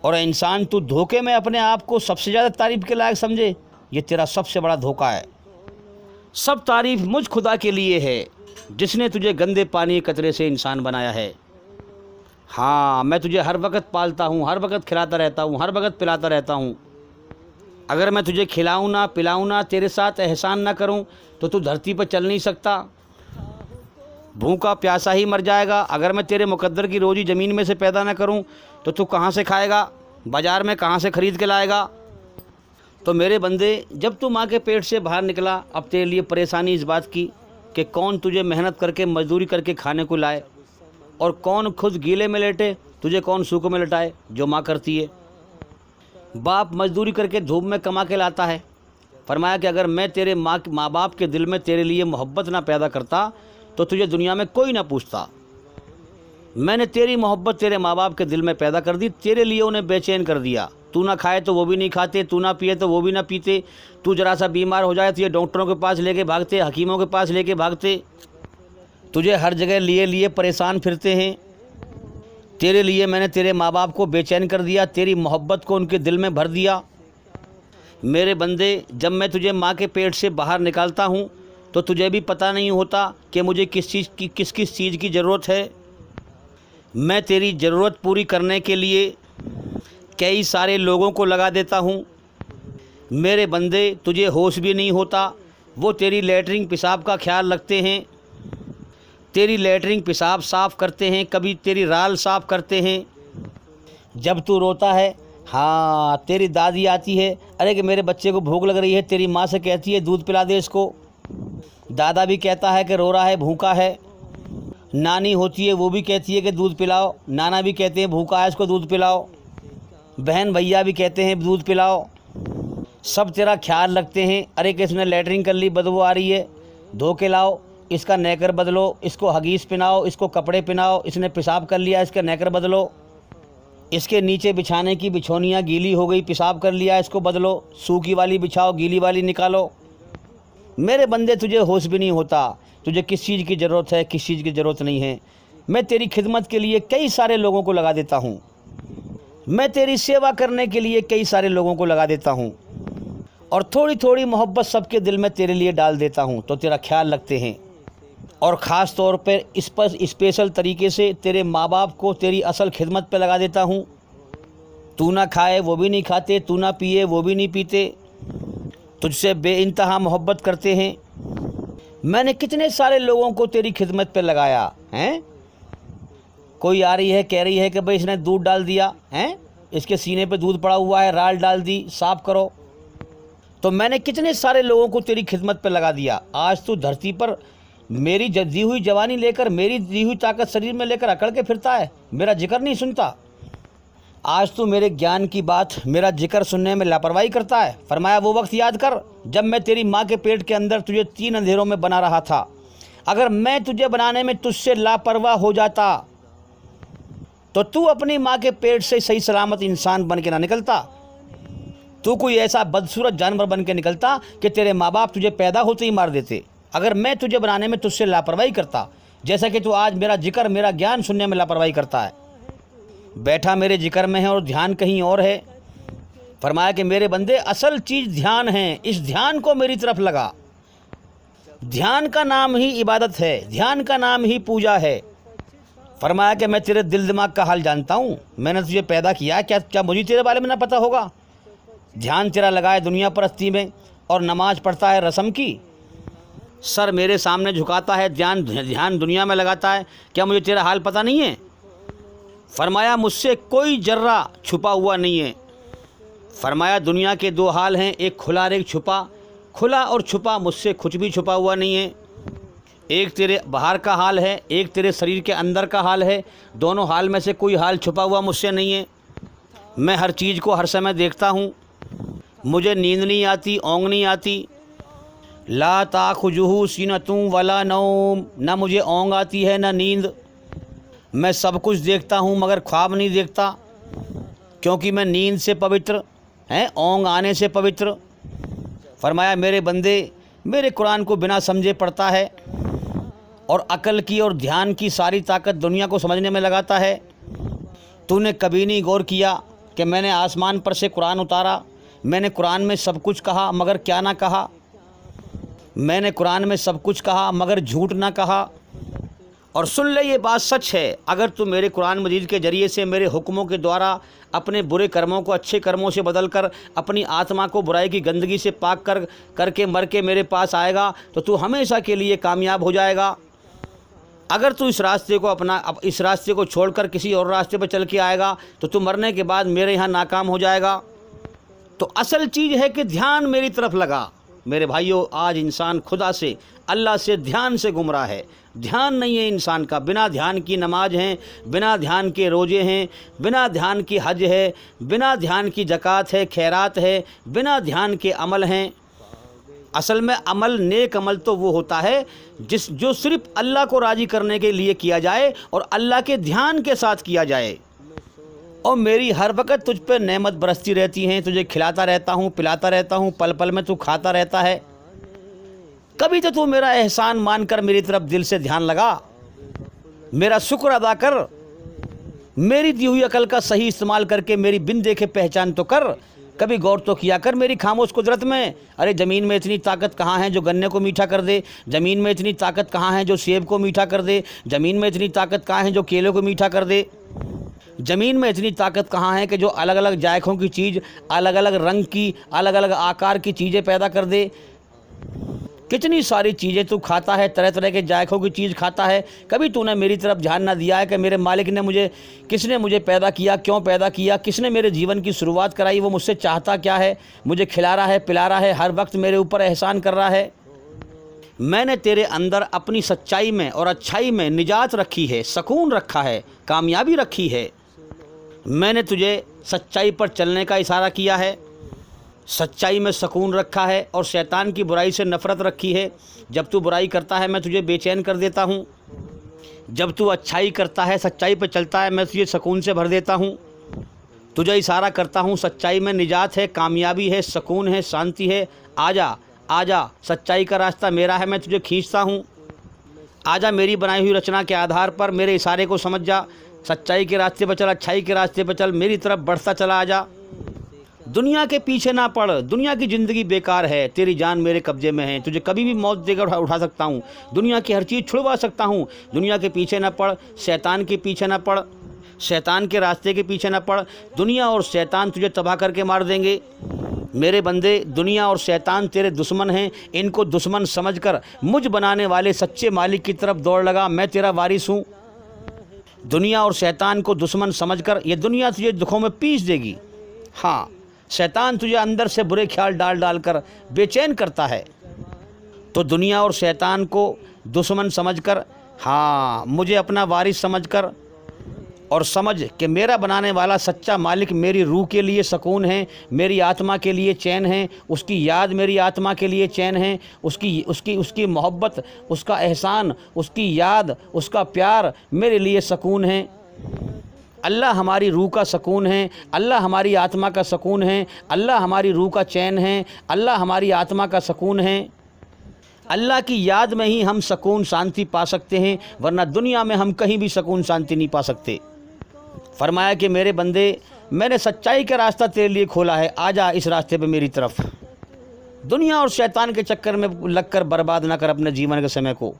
और इंसान तू धोखे में अपने आप को सबसे ज़्यादा तारीफ़ के लायक समझे, ये तेरा सबसे बड़ा धोखा है। सब तारीफ़ मुझ खुदा के लिए है जिसने तुझे गंदे पानी के कतरे से इंसान बनाया है। हाँ, मैं तुझे हर वक्त पालता हूँ, हर वक्त खिलाता रहता हूँ, हर वक्त पिलाता रहता हूँ। अगर मैं तुझे खिलाऊँ ना, पिलाऊँ ना, तेरे साथ एहसान ना करूँ तो तू धरती पर चल नहीं सकता। भूखा प्यासा ही मर जाएगा। अगर मैं तेरे मुकद्दर की रोज़ी ज़मीन में से पैदा ना करूँ तो तू कहाँ से खाएगा, बाज़ार में कहाँ से ख़रीद के लाएगा। तो मेरे बंदे, जब तू माँ के पेट से बाहर निकला, अब तेरे लिए परेशानी इस बात की कि कौन तुझे मेहनत करके, मजदूरी करके खाने को लाए और कौन खुद गीले में लेटे, तुझे कौन सूखे में लटाए, जो माँ करती है। बाप मजदूरी करके धूप में कमा के लाता है। फरमाया कि अगर मैं तेरे माँ बाप के दिल में तेरे लिए मोहब्बत ना पैदा करता तो तुझे दुनिया में कोई ना पूछता। मैंने तेरी मोहब्बत तेरे माँ बाप के दिल में पैदा कर दी, तेरे लिए उन्हें बेचैन कर दिया। तू ना खाए तो वो भी नहीं खाते, तू ना पिए तो वो भी ना पीते। तू जरा सा बीमार हो जाए तो ये डॉक्टरों के पास लेके भागते, हकीमों के पास लेके भागते। तुझे हर जगह लिए परेशान फिरते हैं। तेरे लिए मैंने तेरे माँ बाप को बेचैन कर दिया, तेरी मोहब्बत को उनके दिल में भर दिया। मेरे बंदे, जब मैं तुझे माँ के पेट से बाहर निकालता हूँ तो तुझे भी पता नहीं होता कि मुझे किस चीज़ की ज़रूरत है। मैं तेरी ज़रूरत पूरी करने के लिए कई सारे लोगों को लगा देता हूँ। मेरे बंदे, तुझे होश भी नहीं होता। वो तेरी लैट्रिन पेशाब का ख्याल रखते हैं, तेरी लैट्रिन पेशाब साफ़ करते हैं, कभी तेरी राल साफ़ करते हैं। जब तू रोता है, हाँ, तेरी दादी आती है, अरे कि मेरे बच्चे को भूख लग रही है, तेरी माँ से कहती है दूध पिला दे इसको। दादा भी कहता है कि रो रहा है, भूखा है। नानी होती है वो भी कहती है कि दूध पिलाओ। नाना भी कहते हैं भूखा है इसको दूध पिलाओ। बहन भैया भी कहते हैं दूध पिलाओ। सब तेरा ख्याल रखते हैं। अरे कि इसने लैटरिन कर ली, बदबू आ रही है, धो के लाओ, इसका नेकर बदलो, इसको हगीज़ पिनाओ, इसको कपड़े पिनाओ, इसने पेशाब कर लिया, इसका नेकर बदलो, इसके नीचे बिछाने की बिछौनियाँ गीली हो गई, पेशाब कर लिया, इसको बदलो, सूखी वाली बिछाओ, गीली वाली निकालो। मेरे बंदे तुझे होश भी नहीं होता, तुझे किस चीज़ की ज़रूरत है, किस चीज़ की ज़रूरत नहीं है। मैं तेरी खिदमत के लिए कई सारे लोगों को लगा देता हूँ, मैं तेरी सेवा करने के लिए कई सारे लोगों को लगा देता हूँ, और थोड़ी थोड़ी मोहब्बत सबके दिल में तेरे लिए डाल देता हूँ, तो तेरा ख्याल रखते हैं। और ख़ास तौर पर इस पर स्पेशल तरीके से तेरे माँ बाप को तेरी असल खिदमत पे लगा देता हूँ। तू ना खाए वो भी नहीं खाते, तू ना पिए वो भी नहीं पीते, तुझसे बेइंतहा मोहब्बत करते हैं। मैंने कितने सारे लोगों को तेरी खिदमत पे लगाया हैं। कोई आ रही है कह रही है कि भाई इसने दूध डाल दिया हैं, इसके सीने पे दूध पड़ा हुआ है, राल डाल दी, साफ़ करो। तो मैंने कितने सारे लोगों को तेरी खिदमत पे लगा दिया। आज तू धरती पर मेरी दी हुई जवानी लेकर, मेरी दी हुई ताकत शरीर में लेकर अकड़ के फिरता है, मेरा जिक्र नहीं सुनता। आज तू मेरे ज्ञान की बात, मेरा जिक्र सुनने में लापरवाही करता है। फरमाया वो वक्त याद कर जब मैं तेरी माँ के पेट के अंदर तुझे 3 अंधेरों में बना रहा था। अगर मैं तुझे बनाने में तुझसे लापरवाह हो जाता तो तू अपनी माँ के पेट से सही सलामत इंसान बन के ना निकलता, तू कोई ऐसा बदसूरत जानवर बन के निकलता कि तेरे माँ बाप तुझे पैदा होते ही मार देते। अगर मैं तुझे बनाने में तुझसे लापरवाही करता, जैसा कि तू आज मेरा जिक्र, मेरा ज्ञान सुनने में लापरवाही करता है। बैठा मेरे जिक्र में है और ध्यान कहीं और है। फरमाया कि मेरे बंदे असल चीज़ ध्यान है, इस ध्यान को मेरी तरफ लगा। ध्यान का नाम ही इबादत है, ध्यान का नाम ही पूजा है। फरमाया कि मैं तेरे दिल दिमाग का हाल जानता हूँ, मैंने तुझे पैदा किया, क्या मुझे तेरे बारे में ना पता होगा। ध्यान तेरा लगाए दुनिया परस्ती में और नमाज पढ़ता है रस्म की, सर मेरे सामने झुकाता है, ध्यान दुनिया में लगाता है, क्या मुझे तेरा हाल पता नहीं है। फरमाया मुझसे कोई जर्रा छुपा हुआ नहीं है। फरमाया दुनिया के 2 हाल हैं, एक खुला और एक छुपा। खुला और छुपा मुझसे कुछ भी छुपा हुआ नहीं है। एक तेरे बाहर का हाल है, एक तेरे शरीर के अंदर का हाल है, दोनों हाल में से कोई हाल छुपा हुआ मुझसे नहीं है। मैं हर चीज़ को हर समय देखता हूँ, मुझे नींद नहीं आती, ओंग नहीं आती। ला ताखुजुहु सीनतुम वला नौम, ना मुझे ओंग आती है ना नींद। मैं सब कुछ देखता हूँ मगर ख्वाब नहीं देखता, क्योंकि मैं नींद से पवित्र हैं, ओंग आने से पवित्र। फरमाया मेरे बंदे मेरे कुरान को बिना समझे पढ़ता है और अकल की और ध्यान की सारी ताकत दुनिया को समझने में लगाता है। तूने कभी नहीं गौर किया कि मैंने आसमान पर से कुरान उतारा, मैंने कुरान में सब कुछ कहा मगर क्या ना कहा, मैंने कुरान में सब कुछ कहा मगर झूठ ना कहा। और सुन ले ये बात सच है, अगर तू मेरे कुरान मजीद के ज़रिए से मेरे हुक्मों के द्वारा अपने बुरे कर्मों को अच्छे कर्मों से बदल कर अपनी आत्मा को बुराई की गंदगी से पाक करके मर के मेरे पास आएगा तो तू हमेशा के लिए कामयाब हो जाएगा। अगर तू इस रास्ते को छोड़कर किसी और रास्ते पर चल के आएगा तो तू मरने के बाद मेरे यहाँ नाकाम हो जाएगा। तो असल चीज़ है कि ध्यान मेरी तरफ लगा। मेरे भाइयों, आज इंसान खुदा से, अल्लाह से, ध्यान से गुमराह है। ध्यान नहीं है इंसान का। बिना ध्यान की नमाज हैं, बिना ध्यान के रोज़े हैं, बिना ध्यान की हज है, बिना ध्यान की ज़कात है, खैरात है, बिना ध्यान के अमल हैं। असल में अमल, नेक अमल तो वो होता है जो सिर्फ अल्लाह को राज़ी करने के लिए किया जाए और अल्लाह के ध्यान के साथ किया जाए। और मेरी हर वक्त तुझ पर नेमत बरसती रहती हैं, तुझे खिलाता रहता हूँ, पिलाता रहता हूँ, पल पल में तू खाता रहता है। कभी तो तू मेरा एहसान मानकर मेरी तरफ दिल से ध्यान लगा, मेरा शुक्र अदा कर, मेरी दी हुई अकल का सही इस्तेमाल करके मेरी बिन देखे पहचान तो कर। कभी गौर तो किया कर मेरी खामोश कुदरत में। अरे ज़मीन में इतनी ताकत कहाँ है जो गन्ने को मीठा कर दे, ज़मीन में इतनी ताकत कहाँ है जो सेब को मीठा कर दे, ज़मीन में इतनी ताकत कहाँ है जो केले को मीठा कर दे, ज़मीन में इतनी ताकत कहाँ है कि जो अलग अलग जायकों की चीज़, अलग अलग रंग की, अलग अलग आकार की चीज़ें पैदा कर दे। कितनी सारी चीज़ें तू खाता है, तरह तरह के जायकों की चीज़ खाता है। कभी तूने मेरी तरफ ध्यान ना दिया है कि मेरे मालिक ने किसने मुझे पैदा किया, क्यों पैदा किया, किसने मेरे जीवन की शुरुआत कराई, वो मुझसे चाहता क्या है, मुझे खिला रहा है, पिला रहा है, हर वक्त मेरे ऊपर एहसान कर रहा है। मैंने तेरे अंदर अपनी सच्चाई में और अच्छाई में निजात रखी है, सुकून रखा है, कामयाबी रखी है। मैंने तुझे सच्चाई पर चलने का इशारा किया है, सच्चाई में सुकून रखा है और शैतान की बुराई से नफ़रत रखी है। जब तू बुराई करता है मैं तुझे बेचैन कर देता हूँ, जब तू अच्छाई करता है, सच्चाई पर चलता है, मैं तुझे सुकून से भर देता हूँ। तुझे इशारा करता हूँ, सच्चाई में निजात है, कामयाबी है, सुकून है, शांति है। आजा आजा, सच्चाई का रास्ता मेरा है, मैं तुझे खींचता हूँ। आजा, मेरी बनाई हुई रचना के आधार पर मेरे इशारे को समझ जा, सच्चाई के रास्ते पर चल, अच्छाई के रास्ते पर चल, मेरी तरफ बढ़ता चला आजा। दुनिया के पीछे ना पड़, दुनिया की ज़िंदगी बेकार है, तेरी जान मेरे कब्जे में है, तुझे कभी भी मौत देकर उठा सकता हूँ, दुनिया की हर चीज़ छुड़वा सकता हूँ। दुनिया के पीछे ना पड़, शैतान के पीछे ना पड़, शैतान के रास्ते के पीछे ना पड़। दुनिया और शैतान तुझे तबाह करके मार देंगे। मेरे बंदे, दुनिया और शैतान तेरे दुश्मन हैं, इनको दुश्मन समझकर मुझ बनाने वाले सच्चे मालिक की तरफ दौड़ लगा। मैं तेरा वारिस हूँ। दुनिया और शैतान को दुश्मन समझकर ये दुनिया तुझे दुखों में पीस देगी। हाँ, शैतान तुझे अंदर से बुरे ख्याल डाल डाल कर बेचैन करता है, तो दुनिया और शैतान को दुश्मन समझकर, हाँ, मुझे अपना वारिस समझकर और समझ कि मेरा बनाने वाला सच्चा मालिक मेरी रूह के लिए सुकून है, मेरी आत्मा के लिए चैन है, उसकी याद मेरी आत्मा के लिए चैन है, उसकी मोहब्बत, उसका एहसान, उसकी याद, उसका प्यार मेरे लिए सुकून है। अल्लाह हमारी रूह का सुकून है, अल्लाह हमारी आत्मा का सुकून है, अल्लाह हमारी रूह का चैन है, अल्लाह हमारी आत्मा का सुकून है। अल्लाह की याद में ही हम सुकून शांति पा सकते हैं, वरना दुनिया में हम कहीं भी सुकून शांति नहीं पा सकते। फरमाया कि मेरे बंदे, मैंने सच्चाई का रास्ता तेरे लिए खोला है, आजा इस रास्ते पे मेरी तरफ। दुनिया और शैतान के चक्कर में लगकर बर्बाद ना कर अपने जीवन के समय को।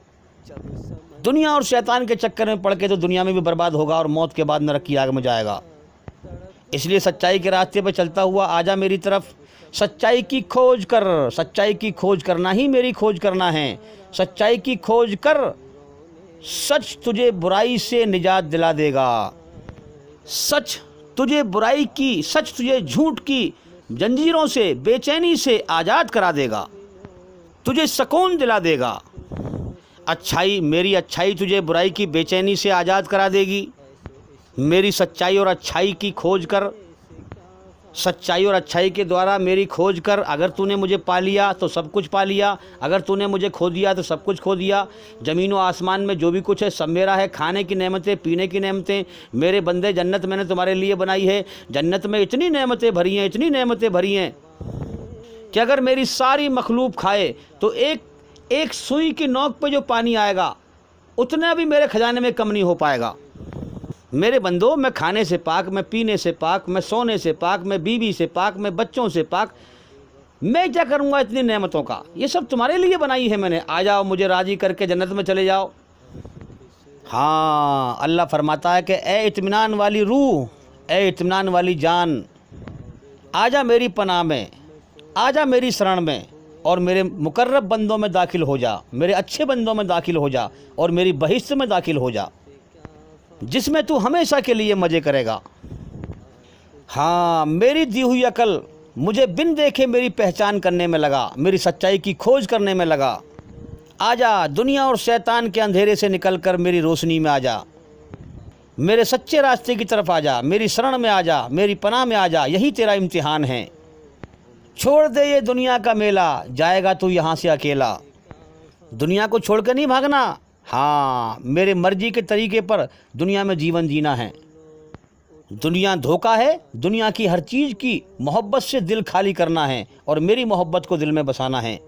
दुनिया और शैतान के चक्कर में पड़ के तो दुनिया में भी बर्बाद होगा और मौत के बाद नरक की आग में जाएगा। इसलिए सच्चाई के रास्ते पर चलता हुआ आजा मेरी तरफ। सच्चाई की खोज कर, सच्चाई की खोज करना ही मेरी खोज करना है। सच्चाई की खोज कर, सच तुझे बुराई से निजात दिला देगा। सच तुझे बुराई की, सच तुझे झूठ की जंजीरों से, बेचैनी से आज़ाद करा देगा, तुझे सुकून दिला देगा। अच्छाई, मेरी अच्छाई तुझे बुराई की बेचैनी से आज़ाद करा देगी। मेरी सच्चाई और अच्छाई की खोज कर, सच्चाई और अच्छाई के द्वारा मेरी खोज कर। अगर तूने मुझे पा लिया तो सब कुछ पा लिया, अगर तूने मुझे खो दिया तो सब कुछ खो दिया। ज़मीन व आसमान में जो भी कुछ है सब मेरा है। खाने की नेमतें, पीने की नेमतें, मेरे बंदे, जन्नत मैंने तुम्हारे लिए बनाई है। जन्नत में इतनी नेमतें भरी हैं, इतनी नेमतें भरी हैं कि अगर मेरी सारी मखलूक खाए तो एक सुई की नोक पे जो पानी आएगा उतना भी मेरे खजाने में कम नहीं हो पाएगा। मेरे बंदो, मैं खाने से पाक, मैं पीने से पाक, मैं सोने से पाक, मैं बीवी से पाक, मैं बच्चों से पाक। मैं क्या करूँगा इतनी नेमतों का? ये सब तुम्हारे लिए बनाई है मैंने। आ जाओ, मुझे राज़ी करके जन्नत में चले जाओ। हाँ, अल्लाह फरमाता है कि ए इत्मीनान वाली रूह, ए इत्मीनान वाली जान, आजा मेरी पनाह में, आजा मेरी शरण में और मेरे मुकर्रब बंदों में दाखिल हो जा, मेरे अच्छे बंदों में दाखिल हो जा और मेरी बहिश्त में दाखिल हो जा, जिसमें तू हमेशा के लिए मज़े करेगा। हाँ, मेरी दी हुई अकल मुझे बिन देखे मेरी पहचान करने में लगा, मेरी सच्चाई की खोज करने में लगा। आजा, दुनिया और शैतान के अंधेरे से निकलकर मेरी रोशनी में आजा, मेरे सच्चे रास्ते की तरफ आजा, मेरी शरण में आजा, मेरी पनाह में आजा। यही तेरा इम्तिहान है। छोड़ दे ये दुनिया का मेला, जाएगा तू यहाँ से अकेला। दुनिया को छोड़ कर नहीं भागना। हाँ, मेरे मर्जी के तरीके पर दुनिया में जीवन जीना है। दुनिया धोखा है, दुनिया की हर चीज़ की मोहब्बत से दिल खाली करना है और मेरी मोहब्बत को दिल में बसाना है।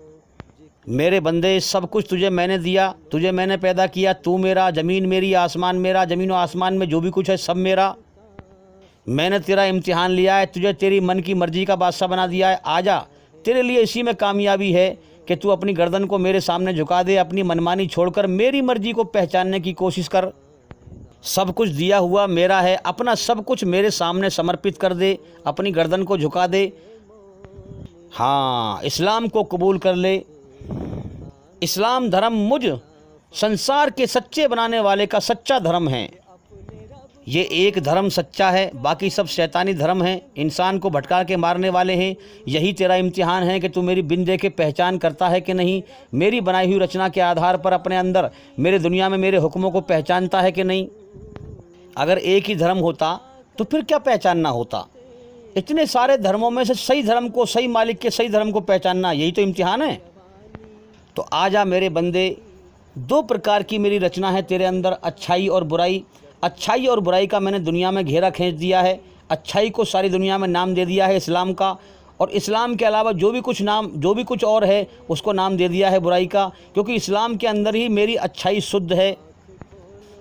मेरे बंदे, सब कुछ तुझे मैंने दिया, तुझे मैंने पैदा किया, तू मेरा, ज़मीन मेरी, आसमान मेरा, ज़मीन और आसमान में जो भी कुछ है सब मेरा। मैंने तेरा इम्तिहान लिया है, तुझे तेरी मन की मर्जी का बादशाह बना दिया है। आजा, तेरे लिए इसी में कामयाबी है कि तू अपनी गर्दन को मेरे सामने झुका दे, अपनी मनमानी छोड़कर मेरी मर्जी को पहचानने की कोशिश कर। सब कुछ दिया हुआ मेरा है, अपना सब कुछ मेरे सामने समर्पित कर दे, अपनी गर्दन को झुका दे। हाँ, इस्लाम को कबूल कर ले। इस्लाम धर्म मुझ संसार के सच्चे बनाने वाले का सच्चा धर्म है। ये एक धर्म सच्चा है, बाकी सब शैतानी धर्म हैं, इंसान को भटका के मारने वाले हैं। यही तेरा इम्तिहान है कि तू मेरी बिन देखे पहचान करता है कि नहीं, मेरी बनाई हुई रचना के आधार पर अपने अंदर मेरे दुनिया में मेरे हुक्मों को पहचानता है कि नहीं। अगर एक ही धर्म होता तो फिर क्या पहचानना होता। इतने सारे धर्मों में से सही धर्म को, सही मालिक के सही धर्म को पहचानना, यही तो इम्तिहान है। तो आजा मेरे बंदे, दो प्रकार की मेरी रचना है तेरे अंदर, अच्छाई और बुराई। अच्छाई और बुराई का मैंने दुनिया में घेरा खींच दिया है। अच्छाई को सारी दुनिया में नाम दे दिया है इस्लाम का, और इस्लाम के अलावा जो भी कुछ और है उसको नाम दे दिया है बुराई का, क्योंकि इस्लाम के अंदर ही मेरी अच्छाई शुद्ध है।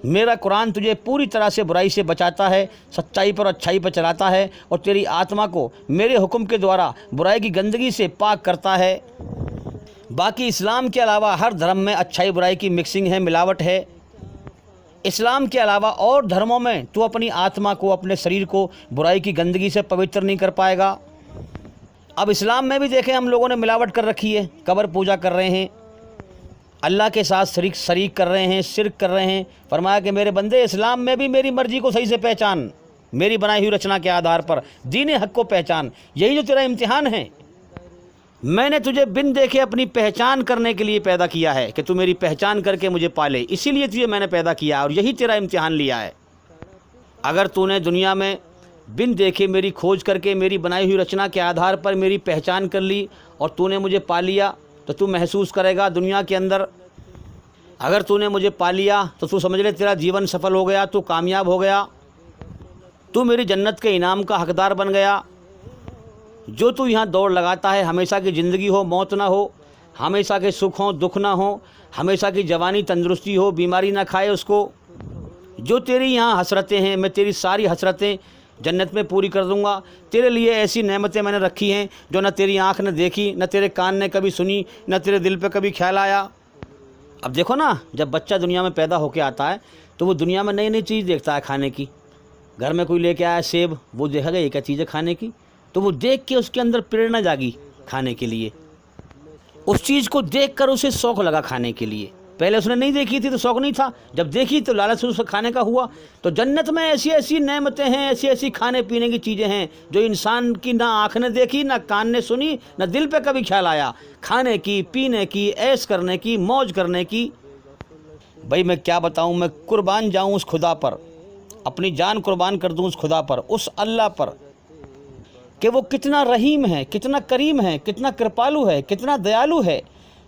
मेरा कुरान तुझे पूरी तरह से बुराई से बचाता है, सच्चाई पर अच्छाई पर चलाता है, और तेरी आत्मा को मेरे हुक्म के द्वारा बुराई की गंदगी से पाक करता है। बाकी इस्लाम के अलावा हर धर्म में अच्छाई बुराई की मिक्सिंग है, मिलावट है। इस्लाम के अलावा और धर्मों में तू अपनी आत्मा को, अपने शरीर को बुराई की गंदगी से पवित्र नहीं कर पाएगा। अब इस्लाम में भी देखें हम लोगों ने मिलावट कर रखी है, कब्र पूजा कर रहे हैं, अल्लाह के साथ शरीक कर रहे हैं, शिर्क कर रहे हैं। फरमाया कि मेरे बंदे, इस्लाम में भी मेरी मर्जी को सही से पहचान, मेरी बनाई हुई रचना के आधार पर दीन हक को पहचान। यही जो तेरा इम्तिहान है। मैंने तुझे बिन देखे अपनी पहचान करने के लिए पैदा किया है कि तू मेरी पहचान करके मुझे पाले, इसीलिए तुझे मैंने पैदा किया, और यही तेरा इम्तिहान लिया है। अगर तूने दुनिया में बिन देखे मेरी खोज करके मेरी बनाई हुई रचना के आधार पर मेरी पहचान कर ली और तूने मुझे पा लिया, तो तू महसूस करेगा दुनिया के अंदर, अगर तूने मुझे पा लिया तो तू समझ ले तेरा जीवन सफल हो गया, तू कामयाब हो गया, तू मेरी जन्नत के इनाम का हकदार बन गया। जो तू यहाँ दौड़ लगाता है, हमेशा की ज़िंदगी हो, मौत ना हो, हमेशा के सुख हो, दुख ना हो, हमेशा की जवानी तंदुरुस्ती हो, बीमारी ना खाए उसको, जो तेरी यहाँ हसरतें हैं, मैं तेरी सारी हसरतें जन्नत में पूरी कर दूंगा। तेरे लिए ऐसी नेमतें मैंने रखी हैं जो न तेरी आँख ने देखी, न तेरे कान ने कभी सुनी, न तेरे दिल पे कभी ख्याल आया। अब देखो ना, जब बच्चा दुनिया में पैदा होकर आता है तो वो दुनिया में नई नई चीज़ देखता है खाने की। घर में कोई लेके आया सेब, वो देखेगा ये क्या चीज़ है खाने की, तो वो देख के उसके अंदर प्रेरणा जागी खाने के लिए। उस चीज़ को देख कर उसे शौक़ लगा खाने के लिए। पहले उसने नहीं देखी थी तो शौक़ नहीं था, जब देखी तो लालच उसको खाने का हुआ। तो जन्नत में ऐसी ऐसी नेमतें हैं, ऐसी ऐसी खाने पीने की चीज़ें हैं जो इंसान की ना आँख ने देखी, ना कान ने सुनी, ना दिल पे कभी ख्याल आया। खाने की, पीने की, ऐश करने की, मौज करने की। भाई मैं क्या बताऊँ, मैं कुर्बान जाऊँ उस खुदा पर, अपनी जान कुर्बान कर दूँ उस खुदा पर, उस अल्लाह पर, कि वो कितना रहीम है, कितना करीम है, कितना कृपालु है, कितना दयालु है,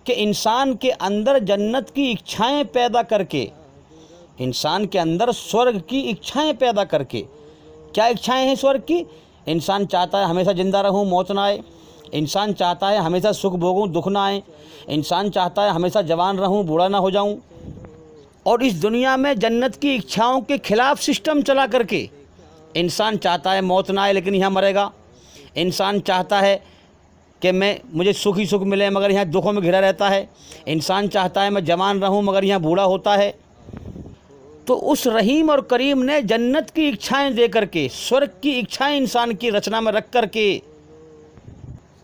कि इंसान के अंदर जन्नत की इच्छाएं पैदा करके, इंसान के अंदर स्वर्ग की इच्छाएं पैदा करके। क्या इच्छाएं हैं स्वर्ग की? इंसान चाहता है हमेशा ज़िंदा रहूं, मौत ना आए। इंसान चाहता है हमेशा सुख भोगूं, दुख ना आए। इंसान चाहता है हमेशा जवान रहूं, बूढ़ा ना हो जाऊं। और इस दुनिया में जन्नत की इच्छाओं के खिलाफ सिस्टम चला करके इंसान चाहता है मौत ना आए लेकिन यहाँ मरेगा। इंसान चाहता है कि मुझे सुख ही सुख मिले मगर यहाँ दुखों में घिरा रहता है। इंसान चाहता है मैं जवान रहूं मगर यहाँ बूढ़ा होता है। तो उस रहीम और करीम ने जन्नत की इच्छाएं दे करके, स्वर्ग की इच्छाएं इंसान की रचना में रख करके,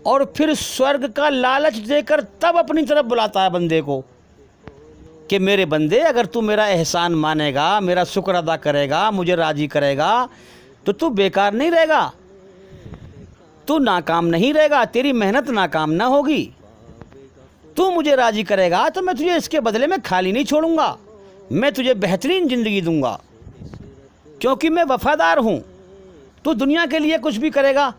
और फिर स्वर्ग का लालच देकर तब अपनी तरफ बुलाता है बंदे को कि मेरे बंदे, अगर तू मेरा एहसान मानेगा, मेरा शुक्र अदा करेगा, मुझे राज़ी करेगा, तो तू बेकार नहीं रहेगा, तू नाकाम नहीं रहेगा, तेरी मेहनत नाकाम ना होगी। तू मुझे राज़ी करेगा तो मैं तुझे इसके बदले में खाली नहीं छोड़ूंगा, मैं तुझे बेहतरीन ज़िंदगी दूंगा, क्योंकि मैं वफ़ादार हूँ। तू दुनिया के लिए कुछ भी करेगा,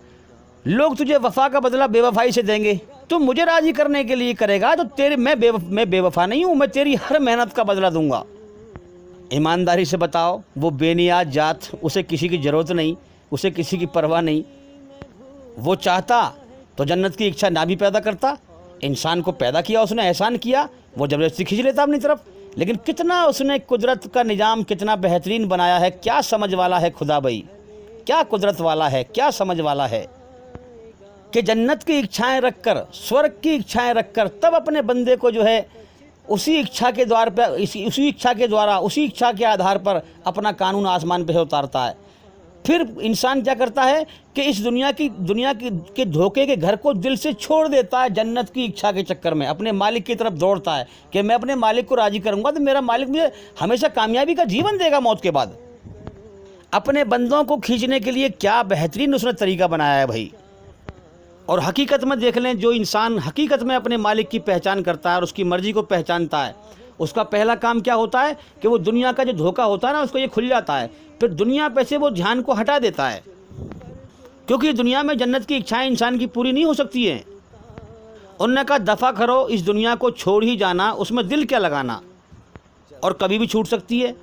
लोग तुझे वफ़ा का बदला बेवफाई से देंगे। तू मुझे राज़ी करने के लिए करेगा तो मैं बेवफा नहीं हूँ, मैं तेरी हर मेहनत का बदला दूंगा। ईमानदारी से बताओ, वो बेनियाज जात, उसे किसी की ज़रूरत नहीं, उसे किसी की परवाह नहीं। वो चाहता तो जन्नत की इच्छा ना भी पैदा करता। इंसान को पैदा किया उसने, एहसान किया, वो ज़बरदस्ती खींच लेता अपनी तरफ। लेकिन कितना उसने कुदरत का निज़ाम कितना बेहतरीन बनाया है। क्या समझ वाला है खुदा भाई, क्या कुदरत वाला है, क्या समझ वाला है कि जन्नत की इच्छाएं रखकर, स्वर्ग की इच्छाएं रखकर तब अपने बंदे को जो है उसी इच्छा के द्वार पर, उसी इच्छा के द्वारा, उसी इच्छा के आधार पर अपना कानून आसमान पे उतारता है। फिर इंसान क्या करता है कि इस दुनिया के धोखे के घर को दिल से छोड़ देता है। जन्नत की इच्छा के चक्कर में अपने मालिक की तरफ दौड़ता है कि मैं अपने मालिक को राज़ी करूंगा तो मेरा मालिक मुझे हमेशा कामयाबी का जीवन देगा मौत के बाद। अपने बंदों को खींचने के लिए क्या बेहतरीन उसने तरीका बनाया है भाई। और हकीकत में देख लें, जो इंसान हकीकत में अपने मालिक की पहचान करता है और उसकी मर्ज़ी को पहचानता है, उसका पहला काम क्या होता है कि वो दुनिया का जो धोखा होता है ना, उसको ये खुल जाता है। फिर दुनिया पे से वो ध्यान को हटा देता है, क्योंकि दुनिया में जन्नत की इच्छाएं इंसान की पूरी नहीं हो सकती हैं। उन्होंने कहा दफ़ा करो इस दुनिया को छोड़ ही जाना, उसमें दिल क्या लगाना, और कभी भी छूट सकती है।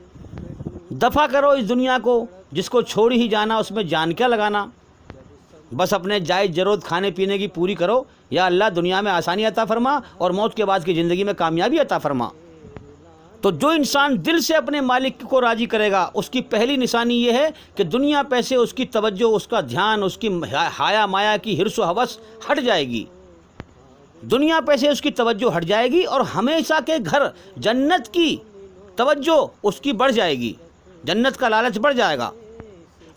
दफ़ा करो इस दुनिया को, जिसको छोड़ ही जाना, उसमें जान क्या लगाना। बस अपने जायज़ ज़रूरत खाने पीने की पूरी करो, या अल्लाह दुनिया में आसानी अता फरमा और मौत के बाद की ज़िंदगी में कामयाबी अता फरमा। तो जो इंसान दिल से अपने मालिक को राज़ी करेगा, उसकी पहली निशानी ये है कि दुनिया पे से उसकी तवज्जो, उसका ध्यान, उसकी हाया माया की हिर्स व हवस हट जाएगी। दुनिया पे से उसकी तवज्जो हट जाएगी और हमेशा के घर जन्नत की तवज्जो उसकी बढ़ जाएगी, जन्नत का लालच बढ़ जाएगा,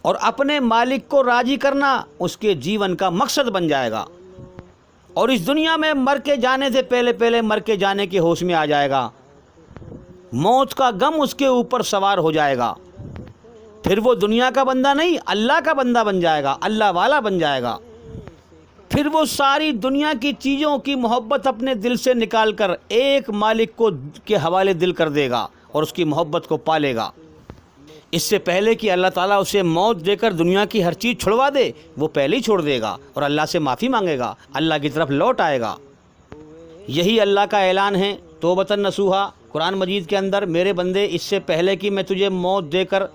और अपने मालिक को राज़ी करना उसके जीवन का मकसद बन जाएगा। और इस दुनिया में मर के जाने से पहले मर के जाने के होश में आ जाएगा। मौत का गम उसके ऊपर सवार हो जाएगा। फिर वो दुनिया का बंदा नहीं, अल्लाह का बंदा बन जाएगा, अल्लाह वाला बन जाएगा। फिर वो सारी दुनिया की चीज़ों की मोहब्बत अपने दिल से निकाल कर एक मालिक को के हवाले दिल कर देगा और उसकी मोहब्बत को पालेगा। इससे पहले कि अल्लाह ताला उसे मौत देकर दुनिया की हर चीज़ छुड़वा दे, वो पहले ही छोड़ देगा और अल्लाह से माफ़ी मांगेगा, अल्लाह की तरफ लौट आएगा। यही अल्लाह का ऐलान है तौबतन नसूहा कुरान मजीद के अंदर, मेरे बंदे इससे पहले कि मैं तुझे मौत देकर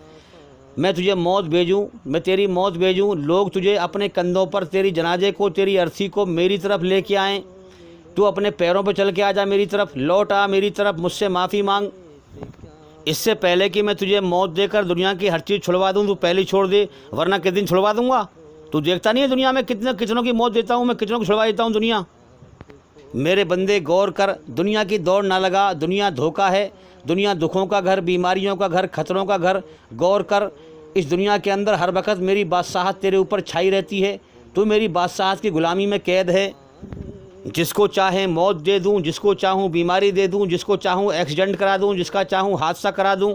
मैं तुझे मौत भेजूँ, मैं तेरी मौत भेजूँ, लोग तुझे अपने कंधों पर तेरी जनाजे को, तेरी अर्थी को मेरी तरफ लेके आएँ, तू अपने पैरों पर चल के आ जा मेरी तरफ, लौट आ मेरी तरफ, मुझसे माफ़ी मांग। इससे पहले कि मैं तुझे मौत देकर दुनिया की हर चीज़ छुड़वा दूँ, तू पहले ही छोड़ दे, वरना किस दिन छुड़वा दूँगा। तू देखता नहीं है दुनिया में कितनों की मौत देता हूँ मैं, कितनों को छुड़वा देता हूँ दुनिया। मेरे बंदे गौर कर, दुनिया की दौड़ ना लगा, दुनिया धोखा है, दुनिया दुखों का घर, बीमारियों का घर, खतरों का घर। गौर कर, इस दुनिया के अंदर हर वक्त मेरी बादशाहत तेरे ऊपर छाई रहती है, तू मेरी बादशाहत की ग़ुलामी में कैद है। जिसको चाहे मौत दे दूं, जिसको चाहूँ बीमारी दे दूं, जिसको चाहूँ एक्सीडेंट करा दूं, जिसका चाहूँ हादसा करा दूं,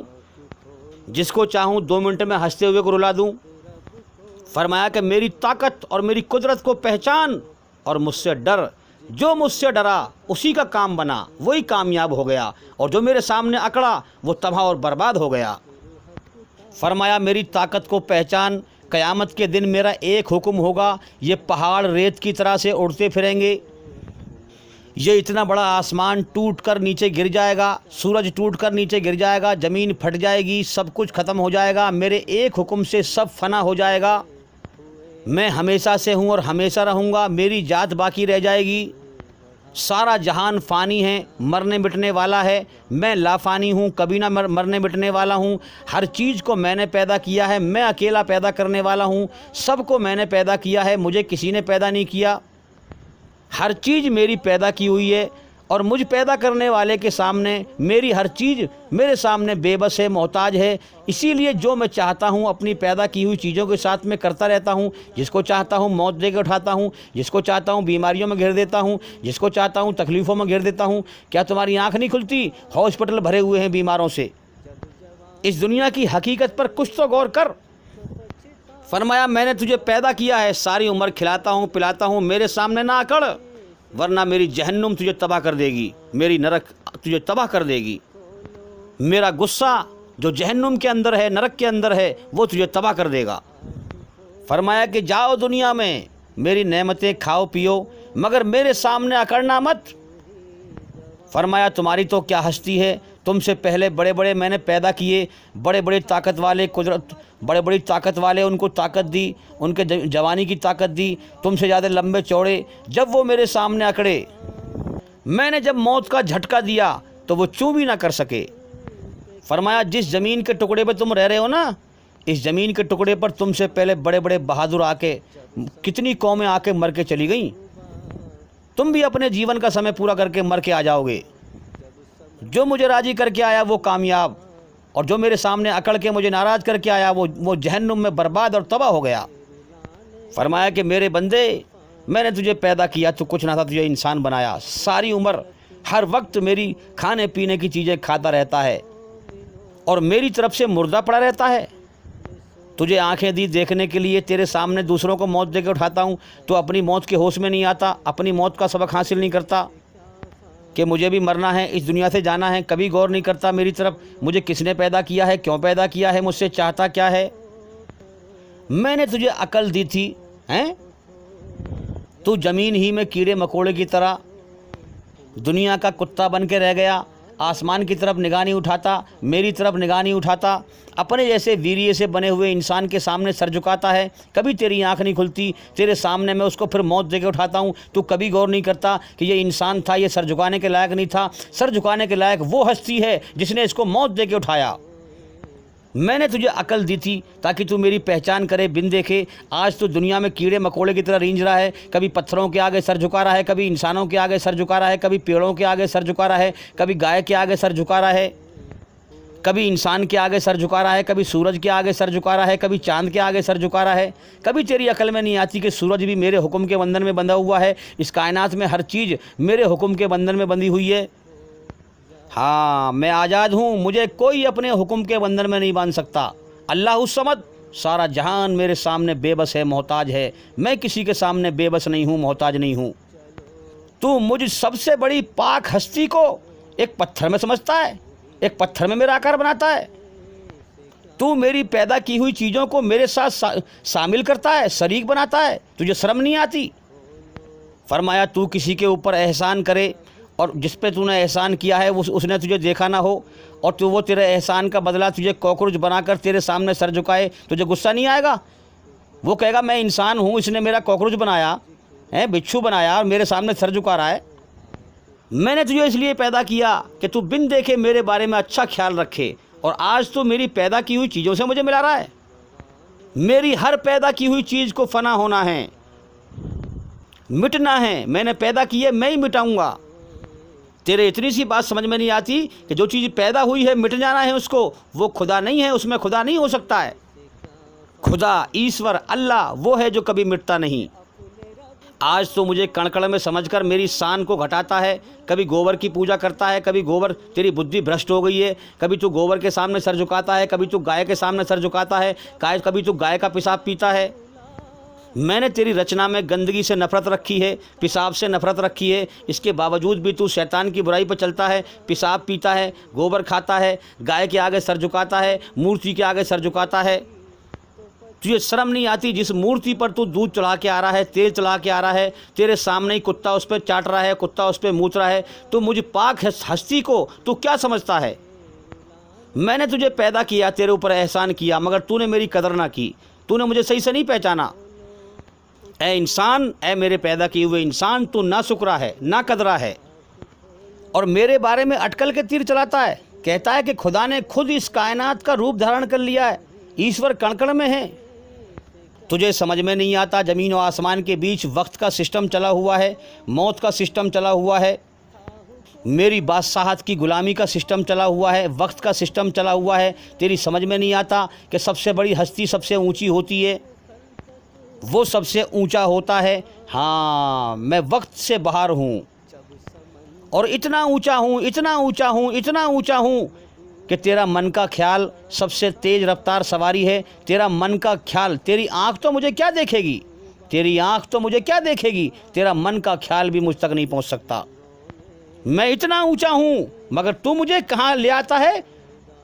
जिसको चाहूँ 2 मिनट में हंसते हुए को रुला दूं। फरमाया कि मेरी ताकत और मेरी कुदरत को पहचान और मुझसे डर। जो मुझसे डरा उसी का काम बना, वही कामयाब हो गया, और जो मेरे सामने अकड़ा वो तबाह और बर्बाद हो गया। फरमाया मेरी ताकत को पहचान, क़यामत के दिन मेरा एक हुक्म होगा, ये पहाड़ रेत की तरह से उड़ते फिरेंगे, ये इतना बड़ा आसमान टूट कर नीचे गिर जाएगा, सूरज टूट कर नीचे गिर जाएगा, ज़मीन फट जाएगी, सब कुछ ख़त्म हो जाएगा, मेरे एक हुक्म से सब फना हो जाएगा। मैं हमेशा से हूँ और हमेशा रहूँगा, मेरी जात बाकी रह जाएगी। सारा जहान फ़ानी है, मरने मिटने वाला है, मैं लाफ़ानी हूँ, कभी ना मरने मिटने वाला हूँ। हर चीज़ को मैंने पैदा किया है, मैं अकेला पैदा करने वाला हूँ, सबको मैंने पैदा किया है, मुझे किसी ने पैदा नहीं किया। हर चीज़ मेरी पैदा की हुई है, और मुझ पैदा करने वाले के सामने मेरी हर चीज़ मेरे सामने बेबस है, मोहताज है। इसीलिए जो मैं चाहता हूँ अपनी पैदा की हुई चीज़ों के साथ मैं करता रहता हूँ। जिसको चाहता हूँ मौत दे के उठाता हूँ, जिसको चाहता हूँ बीमारियों में घेर देता हूँ, जिसको चाहता हूँ तकलीफ़ों में घेर देता हूँ। क्या तुम्हारी आँख नहीं खुलती? हॉस्पिटल भरे हुए हैं बीमारों से। इस दुनिया की हकीकत पर कुछ तो गौर कर। फरमाया मैंने तुझे पैदा किया है, सारी उम्र खिलाता हूँ पिलाता हूँ, मेरे सामने ना अकड़, वरना मेरी जहन्नुम तुझे तबाह कर देगी, मेरी नरक तुझे तबाह कर देगी। मेरा गुस्सा जो जहन्नुम के अंदर है, नरक के अंदर है, वो तुझे तबाह कर देगा। फरमाया कि जाओ दुनिया में मेरी नेमतें खाओ पियो, मगर मेरे सामने अकड़ना मत। फरमाया तुम्हारी तो क्या हस्ती है, तुमसे पहले बड़े बड़े मैंने पैदा किए, बड़े बड़े ताकत वाले, कुदरत बड़े बड़ी ताकत वाले, उनको ताकत दी, उनके जवानी की ताकत दी, तुमसे ज़्यादा लंबे चौड़े। जब वो मेरे सामने अकड़े, मैंने जब मौत का झटका दिया तो वो चूं भी ना कर सके। फरमाया जिस ज़मीन के टुकड़े पर तुम रह रहे हो ना, इस ज़मीन के टुकड़े पर तुमसे पहले बड़े बड़े बहादुर आके, कितनी कौमें आके मर के चली गईं। तुम भी अपने जीवन का समय पूरा करके मर के आ जाओगे। जो मुझे राज़ी करके आया वो कामयाब, और जो मेरे सामने अकड़ के मुझे नाराज़ करके आया वो जहन्नुम में बर्बाद और तबाह हो गया। फरमाया कि मेरे बंदे मैंने तुझे पैदा किया तो कुछ ना था, तुझे इंसान बनाया। सारी उम्र हर वक्त मेरी खाने पीने की चीज़ें खाता रहता है और मेरी तरफ से मुर्दा पड़ा रहता है। तुझे आंखें दी देखने के लिए, तेरे सामने दूसरों को मौत दे के उठाता हूँ, तो अपनी मौत के होश में नहीं आता, अपनी मौत का सबक हासिल नहीं करता कि मुझे भी मरना है, इस दुनिया से जाना है। कभी गौर नहीं करता मेरी तरफ, मुझे किसने पैदा किया है, क्यों पैदा किया है, मुझसे चाहता क्या है। मैंने तुझे अकल दी थी, हैं? तू ज़मीन ही में कीड़े मकोड़े की तरह दुनिया का कुत्ता बन के रह गया। आसमान की तरफ निगाह नहीं उठाता, मेरी तरफ निगाह नहीं उठाता, अपने जैसे वीर्य से बने हुए इंसान के सामने सर झुकाता है। कभी तेरी आंख नहीं खुलती, तेरे सामने मैं उसको फिर मौत देके उठाता हूँ। तू कभी गौर नहीं करता कि ये इंसान था, ये सर झुकाने के लायक नहीं था। सर झुकाने के लायक वो हस्ती है जिसने इसको मौत देके उठाया। मैंने तुझे अकल दी थी ताकि तू मेरी पहचान करे बिन देखे। आज तो दुनिया में कीड़े मकोड़े की तरह रींझ रहा है, कभी पत्थरों के आगे सर झुका रहा है, कभी इंसानों के आगे सर झुका रहा है, कभी पेड़ों के आगे सर झुका रहा है, कभी गाय के आगे सर झुका रहा है, कभी इंसान के आगे सर झुका रहा है, कभी सूरज के आगे सर झुका रहा है, कभी चांद के आगे सर झुका रहा है। कभी तेरी अकल में नहीं आती कि सूरज भी मेरे हुक्म के बंधन में बंधा हुआ है। इस कायनात में हर चीज़ मेरे हुक्म के बंधन में बंधी हुई है। हाँ, मैं आज़ाद हूँ, मुझे कोई अपने हुक्म के बंधन में नहीं बांध सकता। अल्लाह समद, सारा जहान मेरे सामने बेबस है, मोहताज है। मैं किसी के सामने बेबस नहीं हूँ, मोहताज नहीं हूँ। तू मुझ सबसे बड़ी पाक हस्ती को एक पत्थर में समझता है, एक पत्थर में मेरा आकार बनाता है। तू मेरी पैदा की हुई चीज़ों को मेरे साथ शामिल करता है, शरीक बनाता है। तुझे शर्म नहीं आती? फरमाया तू किसी के ऊपर एहसान करे और जिस पे तूने एहसान किया है उसने तुझे देखा ना हो, और तू वो तेरे एहसान का बदला तुझे कॉकरोच बनाकर तेरे सामने सर झुकाए, तुझे गुस्सा नहीं आएगा? वो कहेगा मैं इंसान हूँ, इसने मेरा कॉकरोच बनाया है, बिच्छू बनाया और मेरे सामने सर झुका रहा है। मैंने तुझे इसलिए पैदा किया कि तू बिन देखे मेरे बारे में अच्छा ख्याल रखे, और आज तू मेरी पैदा की हुई चीज़ों से मुझे मिला रहा है। मेरी हर पैदा की हुई चीज़ को फना होना है, मिटना है। मैंने पैदा की है, मैं ही मिटाऊंगा। तेरे इतनी सी बात समझ में नहीं आती कि जो चीज़ पैदा हुई है मिट जाना है उसको, वो खुदा नहीं है, उसमें खुदा नहीं हो सकता है। खुदा, ईश्वर, अल्लाह वो है जो कभी मिटता नहीं। आज तो मुझे कण-कण में समझकर मेरी शान को घटाता है। कभी गोबर की पूजा करता है, कभी गोबर, तेरी बुद्धि भ्रष्ट हो गई है। कभी तू गोबर के सामने सर झुकाता है, कभी तू गाय के सामने सर झुकाता है, कभी तू गाय का पेशाब पीता है। मैंने तेरी रचना में गंदगी से नफ़रत रखी है, पेशाब से नफ़रत रखी है। इसके बावजूद भी तू शैतान की बुराई पर चलता है, पेशाब पीता है, गोबर खाता है, गाय के आगे सर झुकाता है, मूर्ति के आगे सर झुकाता है। तुझे शर्म नहीं आती? जिस मूर्ति पर तू दूध चढ़ा के आ रहा है, तेल चढ़ा के आ रहा है, तेरे सामने ही कुत्ता उस पर चाट रहा है, कुत्ता उस पर मूत रहा है। तो मुझ पाक हस्ती को तू क्या समझता है? मैंने तुझे पैदा किया, तेरे ऊपर एहसान किया, मगर तूने मेरी कदर ना की, तूने मुझे सही से नहीं पहचाना। ए इंसान, ए मेरे पैदा किए हुए इंसान, तू ना शुक्रा है, ना कदरा है, और मेरे बारे में अटकल के तीर चलाता है। कहता है कि खुदा ने खुद इस कायनात का रूप धारण कर लिया है, ईश्वर कण-कण में है। तुझे समझ में नहीं आता ज़मीन और आसमान के बीच वक्त का सिस्टम चला हुआ है, मौत का सिस्टम चला हुआ है, मेरी बादशाहत की गुलामी का सिस्टम चला हुआ है, वक्त का सिस्टम चला हुआ है। तेरी समझ में नहीं आता कि सबसे बड़ी हस्ती सबसे ऊंची होती है, वो सबसे ऊंचा होता है। हाँ, मैं वक्त से बाहर हूँ और इतना ऊंचा हूँ, इतना ऊंचा हूँ, इतना ऊंचा हूँ कि तेरा मन का ख्याल सबसे तेज़ रफ्तार सवारी है। तेरा मन का ख्याल, तेरी आँख तो मुझे क्या देखेगी, तेरी आँख तो मुझे क्या देखेगी, तेरा मन का ख्याल भी मुझ तक नहीं पहुँच सकता। मैं इतना ऊंचा हूँ, मगर तू मुझे कहाँ ले आता है?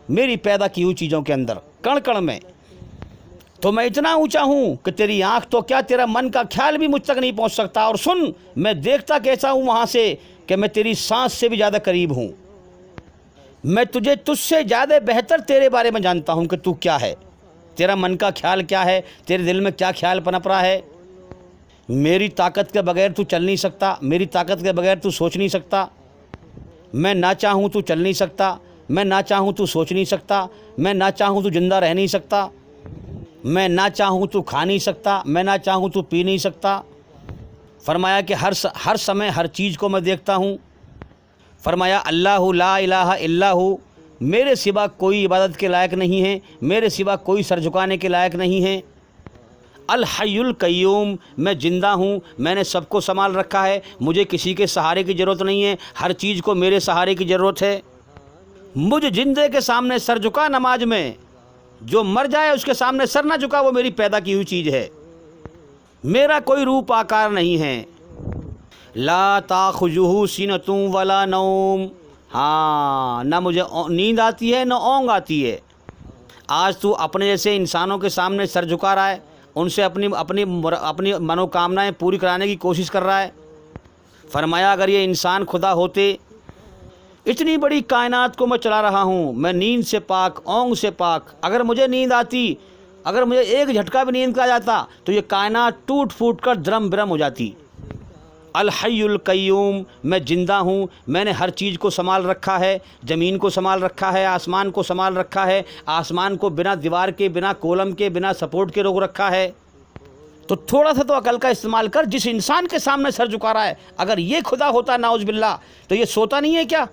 मेरी पैदा की हुई चीज़ों के अंदर, कण-कण में। तो मैं इतना ऊंचा हूँ कि तेरी आँख तो क्या, तेरा मन का ख्याल भी मुझ तक नहीं पहुँच सकता। और सुन, मैं देखता कैसा हूँ वहाँ से कि मैं तेरी सांस से भी ज़्यादा करीब हूँ। मैं तुझसे ज़्यादा बेहतर तेरे बारे में जानता हूँ कि तू क्या है, तेरा मन का ख्याल क्या है, तेरे दिल में क्या ख्याल पनप रहा है। मेरी ताकत के बगैर तू चल नहीं सकता, मेरी ताकत के बगैर तू सोच नहीं सकता। मैं ना चाहूँ तू चल नहीं सकता, मैं ना चाहूँ तू सोच नहीं सकता, मैं ना चाहूँ तू जिंदा रह नहीं सकता, मैं ना चाहूँ तू खा नहीं सकता, मैं ना चाहूँ तू पी नहीं सकता। फरमाया कि हर समय हर चीज़ को मैं देखता हूँ। फरमाया अल्लाहु ला इलाहा इल्लाहु, मेरे सिवा कोई इबादत के लायक नहीं है, मेरे सिवा कोई सर झुकाने के लायक नहीं है। अल हय्युल कय्यूम, मैं ज़िंदा हूँ, मैंने सबको संभाल रखा है, मुझे किसी के सहारे की ज़रूरत नहीं है, हर चीज़ को मेरे सहारे की ज़रूरत है। मुझ जिंदे के सामने सर झुका नमाज में, जो मर जाए उसके सामने सर ना झुका, वो मेरी पैदा की हुई चीज़ है। मेरा कोई रूप आकार नहीं है। ला ताखुजुहु सिनतुम वला नौम, हाँ, ना मुझे नींद आती है ना ओंग आती है। आज तू अपने जैसे इंसानों के सामने सर झुका रहा है, उनसे अपनी अपनी अपनी मनोकामनाएं पूरी कराने की कोशिश कर रहा है। फरमाया अगर ये इंसान खुदा होते, इतनी बड़ी कायनात को मैं चला रहा हूँ, मैं नींद से पाक, ओंग से पाक। अगर मुझे नींद आती, अगर मुझे एक झटका भी नींद का आ जाता तो ये कायनात टूट फूट कर द्रम बिरम हो जाती। अल हय्युल कय्यूम, मैं ज़िंदा हूँ, मैंने हर चीज़ को संभाल रखा है, ज़मीन को संभाल रखा है, आसमान को संभाल रखा है, आसमान को बिना दीवार के, बिना कोलम के, बिना सपोर्ट के रोक रखा है। तो थोड़ा सा तो अकल का इस्तेमाल कर। जिस इंसान के सामने सर झुका रहा है, अगर ये खुदा होता नाउज़ बिल्लाह, तो ये सोता नहीं है क्या?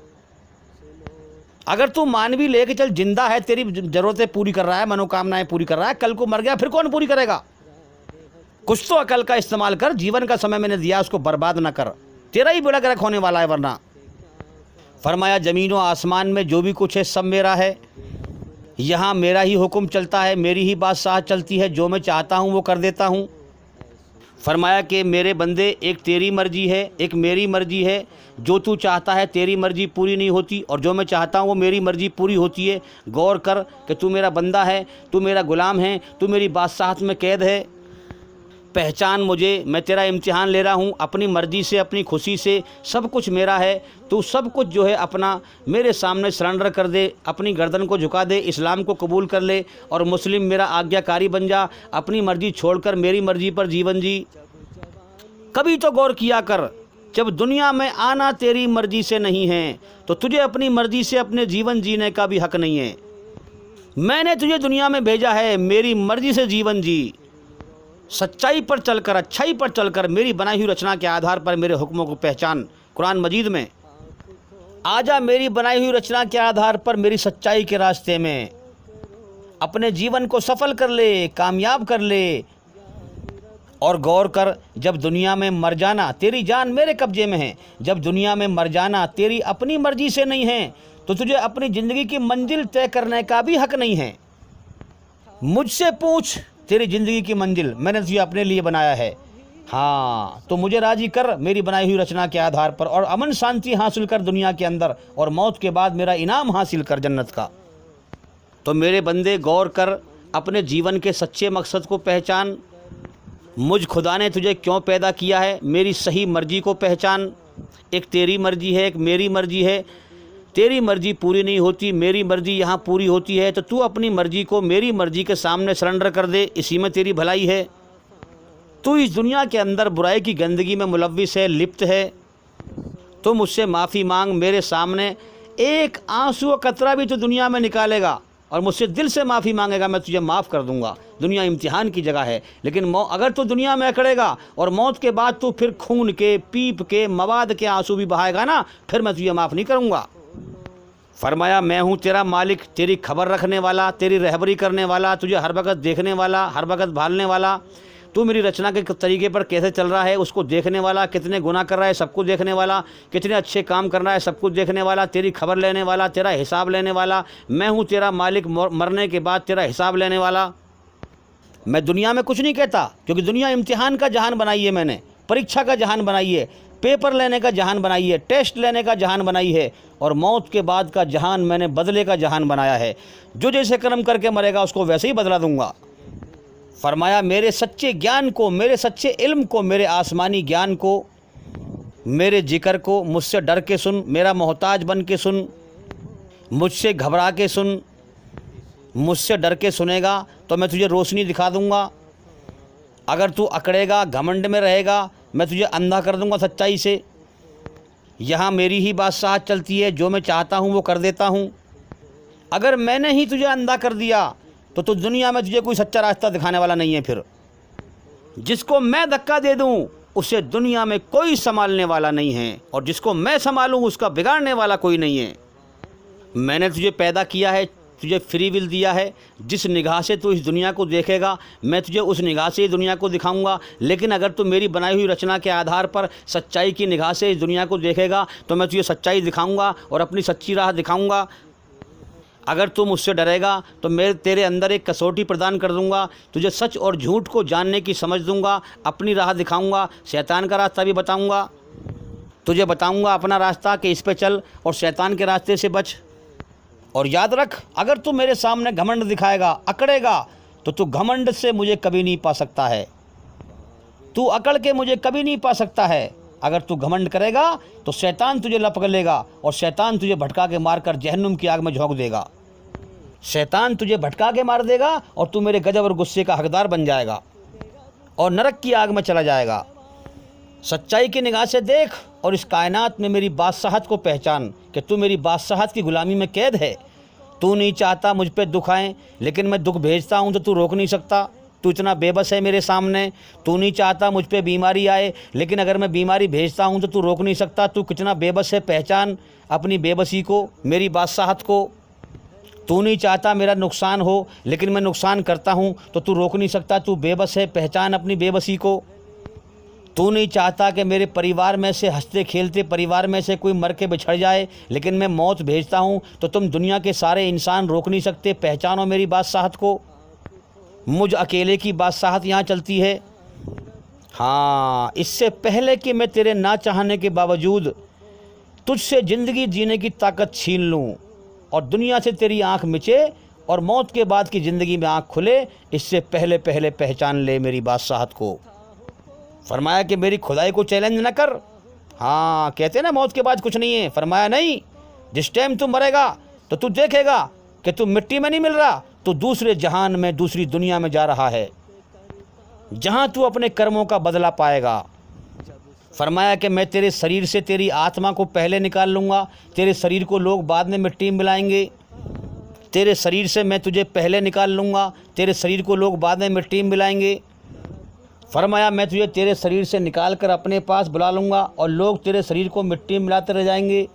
अगर तू मान भी ले कि चल जिंदा है, तेरी ज़रूरतें पूरी कर रहा है, मनोकामनाएं पूरी कर रहा है, कल को मर गया फिर कौन पूरी करेगा? कुछ तो अकल का इस्तेमाल कर। जीवन का समय मैंने दिया, उसको बर्बाद ना कर, तेरा ही बेड़ा गर्क होने वाला है वरना। फरमाया ज़मीन व आसमान में जो भी कुछ है सब मेरा है, यहाँ मेरा ही हुक्म चलता है, मेरी ही बादशाह चलती है, जो मैं चाहता हूँ वो कर देता हूँ। फरमाया कि मेरे बंदे, एक तेरी मर्जी है, एक मेरी मर्जी है। जो तू चाहता है तेरी मर्जी पूरी नहीं होती, और जो मैं चाहता हूँ वो मेरी मर्जी पूरी होती है। गौर कर कि तू मेरा बंदा है, तू मेरा ग़ुलाम है, तू मेरी बादशाहत में कैद है। पहचान मुझे, मैं तेरा इम्तिहान ले रहा हूँ, अपनी मर्ज़ी से, अपनी खुशी से, सब कुछ मेरा है। तू सब कुछ जो है अपना मेरे सामने सरेंडर कर दे, अपनी गर्दन को झुका दे, इस्लाम को कबूल कर ले और मुस्लिम मेरा आज्ञाकारी बन जा। अपनी मर्ज़ी छोड़कर मेरी मर्ज़ी पर जीवन जी। कभी तो गौर किया कर, जब दुनिया में आना तेरी मर्ज़ी से नहीं है तो तुझे अपनी मर्ज़ी से अपने जीवन जीने का भी हक़ नहीं है। मैंने तुझे दुनिया में भेजा है, मेरी मर्ज़ी से जीवन जी, सच्चाई पर चलकर, अच्छाई पर चलकर, मेरी बनाई हुई रचना के आधार पर मेरे हुक्मों को पहचान। कुरान मजीद में आजा, मेरी बनाई हुई रचना के आधार पर मेरी सच्चाई के रास्ते में अपने जीवन को सफल कर ले, कामयाब कर ले। और गौर कर, जब दुनिया में मर जाना, तेरी जान मेरे कब्जे में है, जब दुनिया में मर जाना तेरी अपनी मर्जी से नहीं है तो तुझे अपनी ज़िंदगी की मंजिल तय करने का भी हक़ नहीं है। मुझसे पूछ तेरी ज़िंदगी की मंजिल, मैंने तुझे अपने लिए बनाया है। हाँ, तो मुझे राज़ी कर मेरी बनाई हुई रचना के आधार पर, और अमन शांति हासिल कर दुनिया के अंदर, और मौत के बाद मेरा इनाम हासिल कर जन्नत का। तो मेरे बंदे गौर कर, अपने जीवन के सच्चे मकसद को पहचान। मुझ खुदा ने तुझे क्यों पैदा किया है, मेरी सही मर्ज़ी को पहचान। एक तेरी मर्ज़ी है, एक मेरी मर्ज़ी है। तेरी मर्ज़ी पूरी नहीं होती, मेरी मर्ज़ी यहाँ पूरी होती है, तो तू अपनी मर्ज़ी को मेरी मर्ज़ी के सामने सरेंडर कर दे, इसी में तेरी भलाई है। तू इस दुनिया के अंदर बुराई की गंदगी में मुलव्विस है, लिप्त है, तो मुझसे माफ़ी मांग। मेरे सामने एक आंसू का कतरा भी तो दुनिया में निकालेगा और मुझसे दिल से माफ़ी मांगेगा, मैं तुझे माफ़ कर दूंगा। दुनिया इम्तिहान की जगह है, लेकिन अगर तू दुनिया में अकड़ेगा और मौत के बाद तू फिर खून के, पीप के, मवाद के आंसू भी बहाएगा ना, फिर मैं तुझे माफ़ नहीं करूँगा। फरमाया मैं हूँ तेरा मालिक, तेरी खबर रखने वाला, तेरी रहबरी करने वाला, तुझे हर वक्त देखने वाला, हर वक्त भालने वाला। तू मेरी रचना के तरीके पर कैसे चल रहा है उसको देखने वाला, कितने गुनाह कर रहा है सब कुछ देखने वाला, कितने अच्छे काम कर रहा है सब कुछ देखने वाला, तेरी खबर लेने वाला, तेरा हिसाब लेने वाला। मैं हूँ तेरा मालिक, मरने के बाद तेरा हिसाब लेने वाला। मैं दुनिया में कुछ नहीं कहता, क्योंकि दुनिया इम्तिहान का जहान बनाई है, मैंने परीक्षा का जहान बनाई है, पेपर लेने का जहान बनाई है, टेस्ट लेने का जहान बनाई है, और मौत के बाद का जहान मैंने बदले का जहान बनाया है। जो जैसे कर्म करके मरेगा उसको वैसे ही बदला दूंगा। फरमाया मेरे सच्चे ज्ञान को, मेरे सच्चे इल्म को, मेरे आसमानी ज्ञान को, मेरे जिक्र को मुझसे डर के सुन, मेरा मोहताज बन के सुन, मुझसे घबरा के सुन। मुझसे डर के सुनेगा तो मैं तुझे रोशनी दिखा दूंगा। अगर तू अकड़ेगा, घमंड में रहेगा, मैं तुझे अंधा कर दूंगा सच्चाई से। यहाँ मेरी ही बादशाहत चलती है, जो मैं चाहता हूँ वो कर देता हूँ। अगर मैंने ही तुझे अंधा कर दिया तो तू दुनिया में तुझे कोई सच्चा रास्ता दिखाने वाला नहीं है। फिर जिसको मैं धक्का दे दूँ उसे दुनिया में कोई संभालने वाला नहीं है, और जिसको मैं संभालूँ उसका बिगाड़ने वाला कोई नहीं है। मैंने तुझे पैदा किया है, तुझे फ्री विल दिया है। जिस निगाह से तू इस दुनिया को देखेगा मैं तुझे उस निगाह से ही दुनिया को दिखाऊंगा। लेकिन अगर तू मेरी बनाई हुई रचना के आधार पर सच्चाई की निगाह से इस दुनिया को देखेगा तो मैं तुझे सच्चाई दिखाऊंगा और अपनी सच्ची राह दिखाऊंगा। अगर तू मुझसे डरेगा तो मैं तेरे अंदर एक कसौटी प्रदान कर दूंगा, तुझे सच और झूठ को जानने की समझ दूंगा, अपनी राह दिखाऊंगा, शैतान का रास्ता भी बताऊंगा, तुझे बताऊंगा अपना रास्ता कि इस पे चल और शैतान के रास्ते से बच। और याद रख, अगर तू मेरे सामने घमंड दिखाएगा, अकड़ेगा, तो तू घमंड से मुझे कभी नहीं पा सकता है, तू अकड़ के मुझे कभी नहीं पा सकता है। अगर तू घमंड करेगा तो शैतान तुझे लपक लेगा और शैतान तुझे भटका के मारकर जहन्नुम की आग में झोंक देगा। शैतान तुझे भटका के मार देगा और तू मेरे गजब और गुस्से का हकदार बन जाएगा और नरक की आग में चला जाएगा। सच्चाई की निगाह से देख और इस कायनात में मेरी बादशाहत को पहचान कि तू मेरी बादशाहत की गुलामी में कैद है। तू नहीं चाहता मुझ पे दुख आए, लेकिन मैं दुख भेजता हूँ तो तू रोक नहीं सकता। तू इतना बेबस है मेरे सामने। तू नहीं चाहता मुझ पे बीमारी आए, लेकिन अगर मैं बीमारी भेजता हूँ तो तू रोक नहीं सकता। तू कितना बेबस है, पहचान अपनी बेबसी को, मेरी बादशाहत को। तू नहीं चाहता मेरा नुकसान हो, लेकिन मैं नुकसान करता हूँ तो तू रोक नहीं सकता। तू बेबस है, पहचान अपनी बेबसी को। तू नहीं चाहता कि मेरे परिवार में से, हंसते खेलते परिवार में से कोई मर के बिछड़ जाए, लेकिन मैं मौत भेजता हूँ तो तुम दुनिया के सारे इंसान रोक नहीं सकते। पहचानो मेरी बादशाहत को। मुझ अकेले की बादशाहत यहाँ चलती है। हाँ, इससे पहले कि मैं तेरे ना चाहने के बावजूद तुझसे ज़िंदगी जीने की ताकत छीन लूँ और दुनिया से तेरी आँख मिचे और मौत के बाद की ज़िंदगी में आँख खुले, इससे पहले पहले पहचान ले मेरी बादशाहत को। फरमाया कि मेरी खुदाई को चैलेंज न कर। हाँ, कहते ना मौत के बाद कुछ नहीं है। फरमाया नहीं, जिस टाइम तू मरेगा तो तू देखेगा कि तू मिट्टी में नहीं मिल रहा, तो दूसरे जहान में, दूसरी दुनिया में जा रहा है, जहाँ तू अपने कर्मों का बदला पाएगा। फरमाया कि मैं तेरे शरीर से तेरी आत्मा को पहले निकाल लूँगा, तेरे शरीर को लोग बाद में मिट्टी में मिलाएंगे। तेरे शरीर से मैं तुझे पहले निकाल लूँगा, तेरे शरीर को लोग बाद में मिट्टी में मिलाएंगे। फरमाया मैं तुझे तेरे शरीर से निकाल कर अपने पास बुला लूँगा और लोग तेरे शरीर को मिट्टी में मिलाते रह जाएंगे।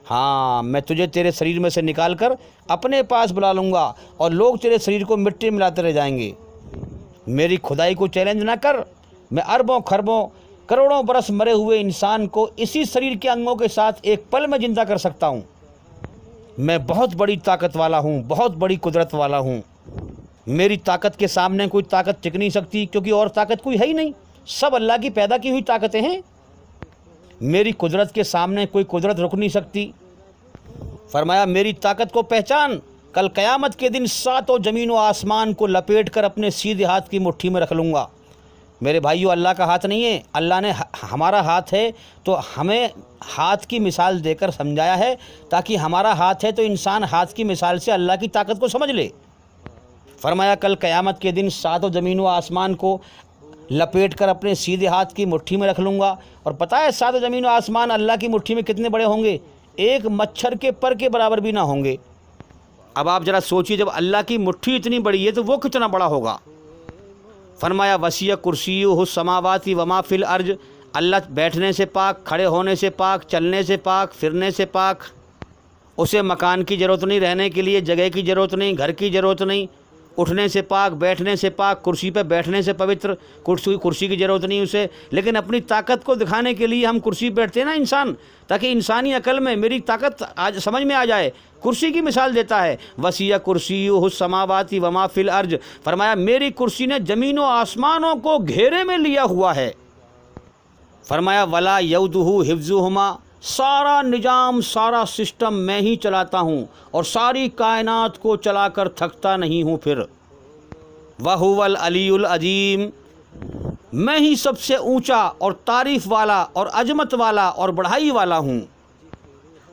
हाँ, मैं तुझे तेरे शरीर में से निकाल कर अपने पास बुला लूँगा और लोग तेरे शरीर को मिट्टी में मिलाते रह जाएंगे। मेरी खुदाई को चैलेंज ना कर। मैं अरबों खरबों करोड़ों बरस मरे हुए इंसान को इसी शरीर के अंगों के साथ एक पल में जिंदा कर सकता हूँ। मैं बहुत बड़ी ताकत वाला हूँ, बहुत बड़ी कुदरत वाला हूँ। मेरी ताकत के सामने कोई ताकत टिक नहीं सकती, क्योंकि और ताकत कोई है ही नहीं। सब अल्लाह की पैदा की हुई ताकतें हैं। मेरी कुदरत के सामने कोई कुदरत रुक नहीं सकती। फरमाया मेरी ताकत को पहचान। कल क़यामत के दिन सातों ज़मीन व आसमान को लपेट कर अपने सीधे हाथ की मुट्ठी में रख लूँगा। मेरे भाइयों, अल्लाह का हाथ नहीं है, अल्लाह ने हमारा हाथ है, तो हमें हाथ की मिसाल देकर समझाया है, ताकि हमारा हाथ है तो इंसान हाथ की मिसाल से अल्लाह की ताकत को समझ ले। फरमाया कल क़यामत के दिन सातों ज़मीन व आसमान को लपेट कर अपने सीधे हाथ की मुट्ठी में रख लूँगा। और पता है सातों ज़मीन व आसमान अल्लाह की मुट्ठी में कितने बड़े होंगे? एक मच्छर के पर के बराबर भी ना होंगे। अब आप ज़रा सोचिए, जब अल्लाह की मुट्ठी इतनी बड़ी है तो वो कितना बड़ा होगा। फरमाया वसीय कुर्सियुहु समावाति वमा फिल अर्ज। अल्लाह बैठने से पाक, खड़े होने से पाक, चलने से पाक, फिरने से पाक। उसे मकान की ज़रूरत नहीं, रहने के लिए जगह की ज़रूरत नहीं, घर की ज़रूरत नहीं। उठने से पाक, बैठने से पाक, कुर्सी पर बैठने से पवित्र, कुर्सी की ज़रूरत नहीं उसे। लेकिन अपनी ताकत को दिखाने के लिए हम कुर्सी पर बैठते हैं ना इंसान, ताकि इंसानी अकल में मेरी ताकत आज समझ में आ जाए। कुर्सी की मिसाल देता है, वसीय कुर्सियुहु समावाति वमा फिल अर्ज। फरमाया मेरी कुर्सी ने ज़मीनों आसमानों को घेरे में लिया हुआ है। फरमाया वला यऊदुहु हिफ्जुहुमा। सारा निज़ाम, सारा सिस्टम मैं ही चलाता हूँ और सारी कायनात को चलाकर थकता नहीं हूँ। फिर वहुवल अलीउल अजीम। मैं ही सबसे ऊंचा और तारीफ़ वाला और अजमत वाला और बढ़ाई वाला हूँ।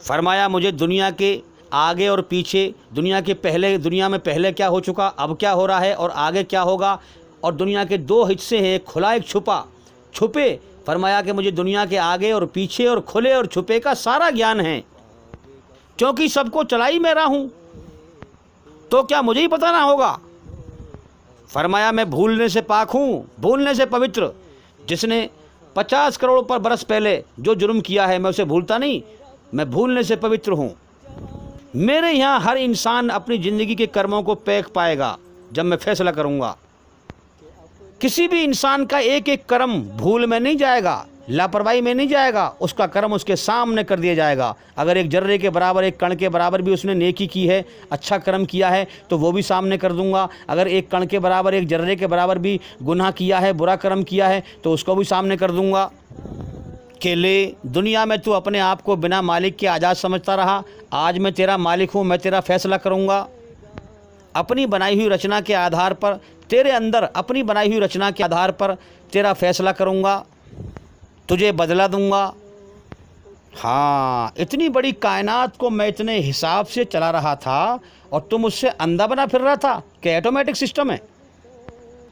फरमाया मुझे दुनिया के आगे और पीछे, दुनिया के पहले, दुनिया में पहले क्या हो चुका, अब क्या हो रहा है और आगे क्या होगा, और दुनिया के दो हिस्से हैं, एक खुला एक छुपा। छुपे, फरमाया कि मुझे दुनिया के आगे और पीछे और खुले और छुपे का सारा ज्ञान है, क्योंकि सबको चला ही मैं रहा हूँ, तो क्या मुझे ही पता ना होगा। फरमाया मैं भूलने से पाक हूँ, भूलने से पवित्र। जिसने 50 करोड़ पर बरस पहले जो जुर्म किया है मैं उसे भूलता नहीं, मैं भूलने से पवित्र हूँ। मेरे यहाँ हर इंसान अपनी ज़िंदगी के कर्मों को पेख पाएगा जब मैं फैसला करूँगा। किसी भी इंसान का एक एक कर्म भूल में नहीं जाएगा, लापरवाही में नहीं जाएगा, उसका कर्म उसके सामने कर दिया जाएगा। अगर एक जर्रे के बराबर, एक कण के बराबर भी उसने नेकी की है, अच्छा कर्म किया है, तो वो भी सामने कर दूंगा। अगर एक कण के बराबर, एक जर्रे के बराबर भी गुनाह किया है, बुरा कर्म किया है, तो उसको भी सामने कर दूंगा। कि ले, दुनिया में तू अपने आप को बिना मालिक के आज़ाद समझता रहा, आज मैं तेरा मालिक हूँ, मैं तेरा फैसला करूँगा। अपनी बनाई हुई रचना के आधार पर तेरे अंदर, अपनी बनाई हुई रचना के आधार पर तेरा फैसला करूँगा, तुझे बदला दूँगा। हाँ, इतनी बड़ी कायनात को मैं इतने हिसाब से चला रहा था और तुम उससे अंधा बना फिर रहा था कि ऑटोमेटिक सिस्टम है।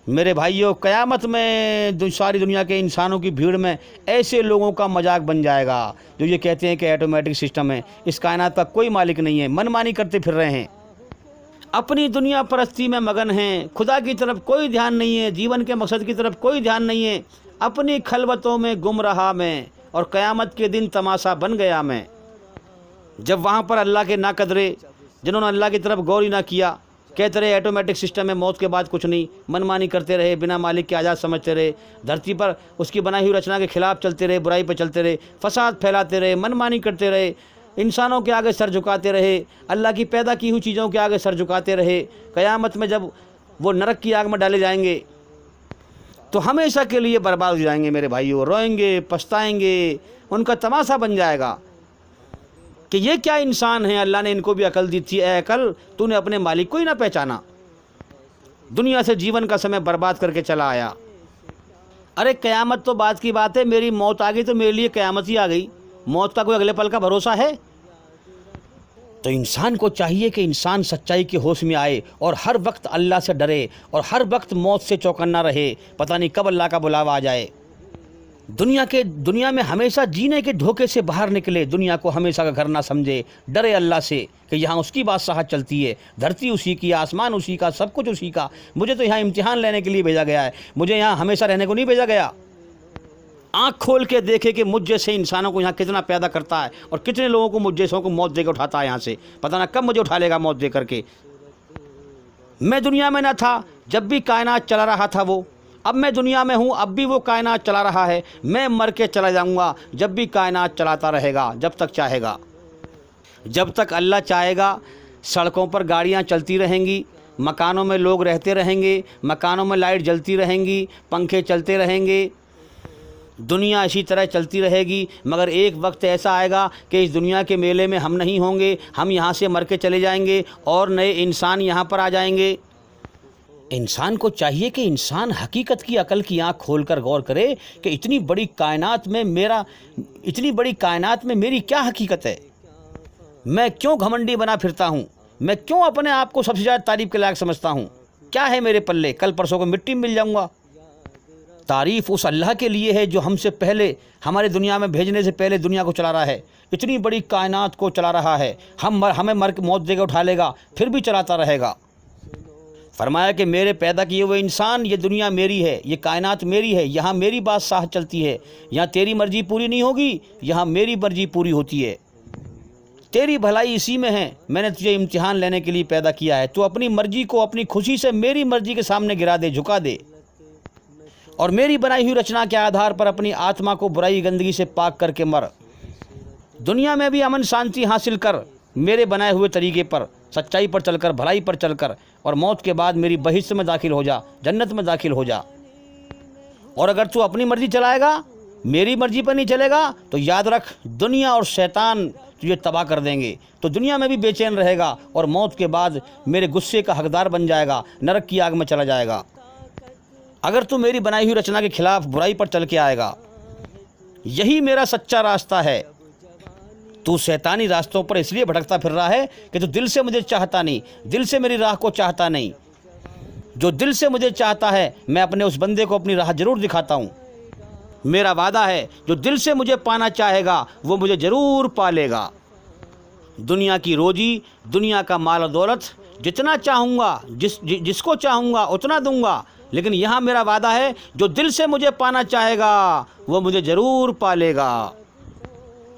मेरे भाइयों, क़यामत में सारी दुनिया के इंसानों की भीड़ में ऐसे लोगों का मजाक बन जाएगा जो ये कहते हैं कि ऑटोमेटिक सिस्टम है, इस कायनात का कोई मालिक नहीं है, मनमानी करते फिर रहे हैं, अपनी दुनिया परस्ती में मगन हैं, खुदा की तरफ कोई ध्यान नहीं है, जीवन के मकसद की तरफ कोई ध्यान नहीं है, अपनी खलवतों में गुम रहा मैं और क़यामत के दिन तमाशा बन गया मैं। जब वहाँ पर अल्लाह के ना कदरे, जिन्होंने अल्लाह की तरफ गौर ही ना किया, कहते रहे ऑटोमेटिक सिस्टम है, मौत के बाद कुछ नहीं, मनमानी करते रहे, बिना मालिक के आज़ाद समझते रहे, धरती पर उसकी बनाई हुई रचना के खिलाफ चलते रहे, बुराई पर चलते रहे, फसाद फैलाते रहे, मनमानी करते रहे, इंसानों के आगे सर झुकाते रहे, अल्लाह की पैदा की हुई चीज़ों के आगे सर झुकाते रहे। क़यामत में जब वो नरक की आग में डाले जाएंगे तो हमेशा के लिए बर्बाद हो जाएंगे मेरे भाइयों, रोएंगे, पछताएंगे, उनका तमाशा बन जाएगा कि ये क्या इंसान है, अल्लाह ने इनको भी अकल दी थी, ए अकल, तूने अपने मालिक को ही ना पहचाना, दुनिया से जीवन का समय बर्बाद करके चला आया। अरे क़यामत तो बात की बात है, मेरी मौत आ गई तो मेरे लिए क़यामत ही आ गई, मौत का कोई अगले पल का भरोसा है? तो इंसान को चाहिए कि इंसान सच्चाई के होश में आए और हर वक्त अल्लाह से डरे और हर वक्त मौत से चौकन्ना रहे, पता नहीं कब अल्लाह का बुलावा आ जाए। दुनिया में हमेशा जीने के धोखे से बाहर निकले, दुनिया को हमेशा का घर ना समझे, डरे अल्लाह से कि यहाँ उसकी बादशाहत चलती है, धरती उसी की, आसमान उसी का, सब कुछ उसी का, मुझे तो यहाँ इम्तिहान लेने के लिए भेजा गया है, मुझे यहाँ हमेशा रहने को नहीं भेजा गया। आँख खोल के देखे कि मुझ जैसे इंसानों को यहाँ कितना पैदा करता है और कितने लोगों को मुझ जैसों को मौत देकर उठाता है यहाँ से, पता ना कब मुझे उठा लेगा मौत दे करके। मैं दुनिया में ना था जब भी कायनात चला रहा था वो, अब मैं दुनिया में हूँ, अब भी वो कायनात चला रहा है, मैं मर के चला जाऊँगा जब भी कायनात चलाता रहेगा, जब तक चाहेगा, जब तक अल्लाह चाहेगा। सड़कों पर गाड़ियाँ चलती रहेंगी, मकानों में लोग रहते रहेंगे, मकानों में लाइट जलती रहेंगी, पंखे चलते रहेंगे, दुनिया इसी तरह चलती रहेगी। मगर एक वक्त ऐसा आएगा कि इस दुनिया के मेले में हम नहीं होंगे, हम यहाँ से मर के चले जाएंगे और नए इंसान यहाँ पर आ जाएंगे। इंसान को चाहिए कि इंसान हकीकत की अकल की आँख खोलकर गौर करे कि इतनी बड़ी कायनात में मेरी क्या हकीकत है, मैं क्यों घमंडी बना फिरता हूँ, मैं क्यों अपने आप को सबसे ज़्यादा तारीफ़ के लायक समझता हूँ, क्या है मेरे पल्ले, कल परसों को मिट्टी में मिल जाऊँगा। तारीफ़ उस अल्लाह के लिए है जो हमसे पहले, हमारे दुनिया में भेजने से पहले दुनिया को चला रहा है, इतनी बड़ी कायनात को चला रहा है, हमें मर के मौत देकर उठा लेगा, फिर भी चलाता रहेगा। फरमाया कि मेरे पैदा किए हुए इंसान, ये दुनिया मेरी है, ये कायनात मेरी है, यहाँ मेरी बादशाह चलती है, यहाँ तेरी मर्जी पूरी नहीं होगी, यहाँ मेरी मर्जी पूरी होती है, तेरी भलाई इसी में है, मैंने तुझे इम्तिहान लेने के लिए पैदा किया है, तू अपनी मर्जी को अपनी खुशी से मेरी मर्जी के सामने गिरा दे, झुका दे और मेरी बनाई हुई रचना के आधार पर अपनी आत्मा को बुराई गंदगी से पाक करके मर। दुनिया में भी अमन शांति हासिल कर, मेरे बनाए हुए तरीके पर, सच्चाई पर चलकर, भलाई पर चलकर, और मौत के बाद मेरी बहिश्त में दाखिल हो जा, जन्नत में दाखिल हो जा। और अगर तू अपनी मर्जी चलाएगा, मेरी मर्जी पर नहीं चलेगा, तो याद रख दुनिया और शैतान तुझे तबाह कर देंगे। तो दुनिया में भी बेचैन रहेगा और मौत के बाद मेरे गुस्से का हकदार बन जाएगा, नरक की आग में चला जाएगा। अगर तू मेरी बनाई हुई रचना के खिलाफ बुराई पर चल के आएगा, यही मेरा सच्चा रास्ता है। तू शैतानी रास्तों पर इसलिए भटकता फिर रहा है कि तू दिल से मुझे चाहता नहीं, दिल से मेरी राह को चाहता नहीं। जो दिल से मुझे चाहता है, मैं अपने उस बंदे को अपनी राह जरूर दिखाता हूँ। मेरा वादा है, जो दिल से मुझे पाना चाहेगा वो मुझे ज़रूर पा लेगा। दुनिया की रोजी, दुनिया का माल और दौलत जितना चाहूँगा, जिसको चाहूँगा उतना दूंगा, लेकिन यहाँ मेरा वादा है, जो दिल से मुझे पाना चाहेगा वो मुझे ज़रूर पा लेगा।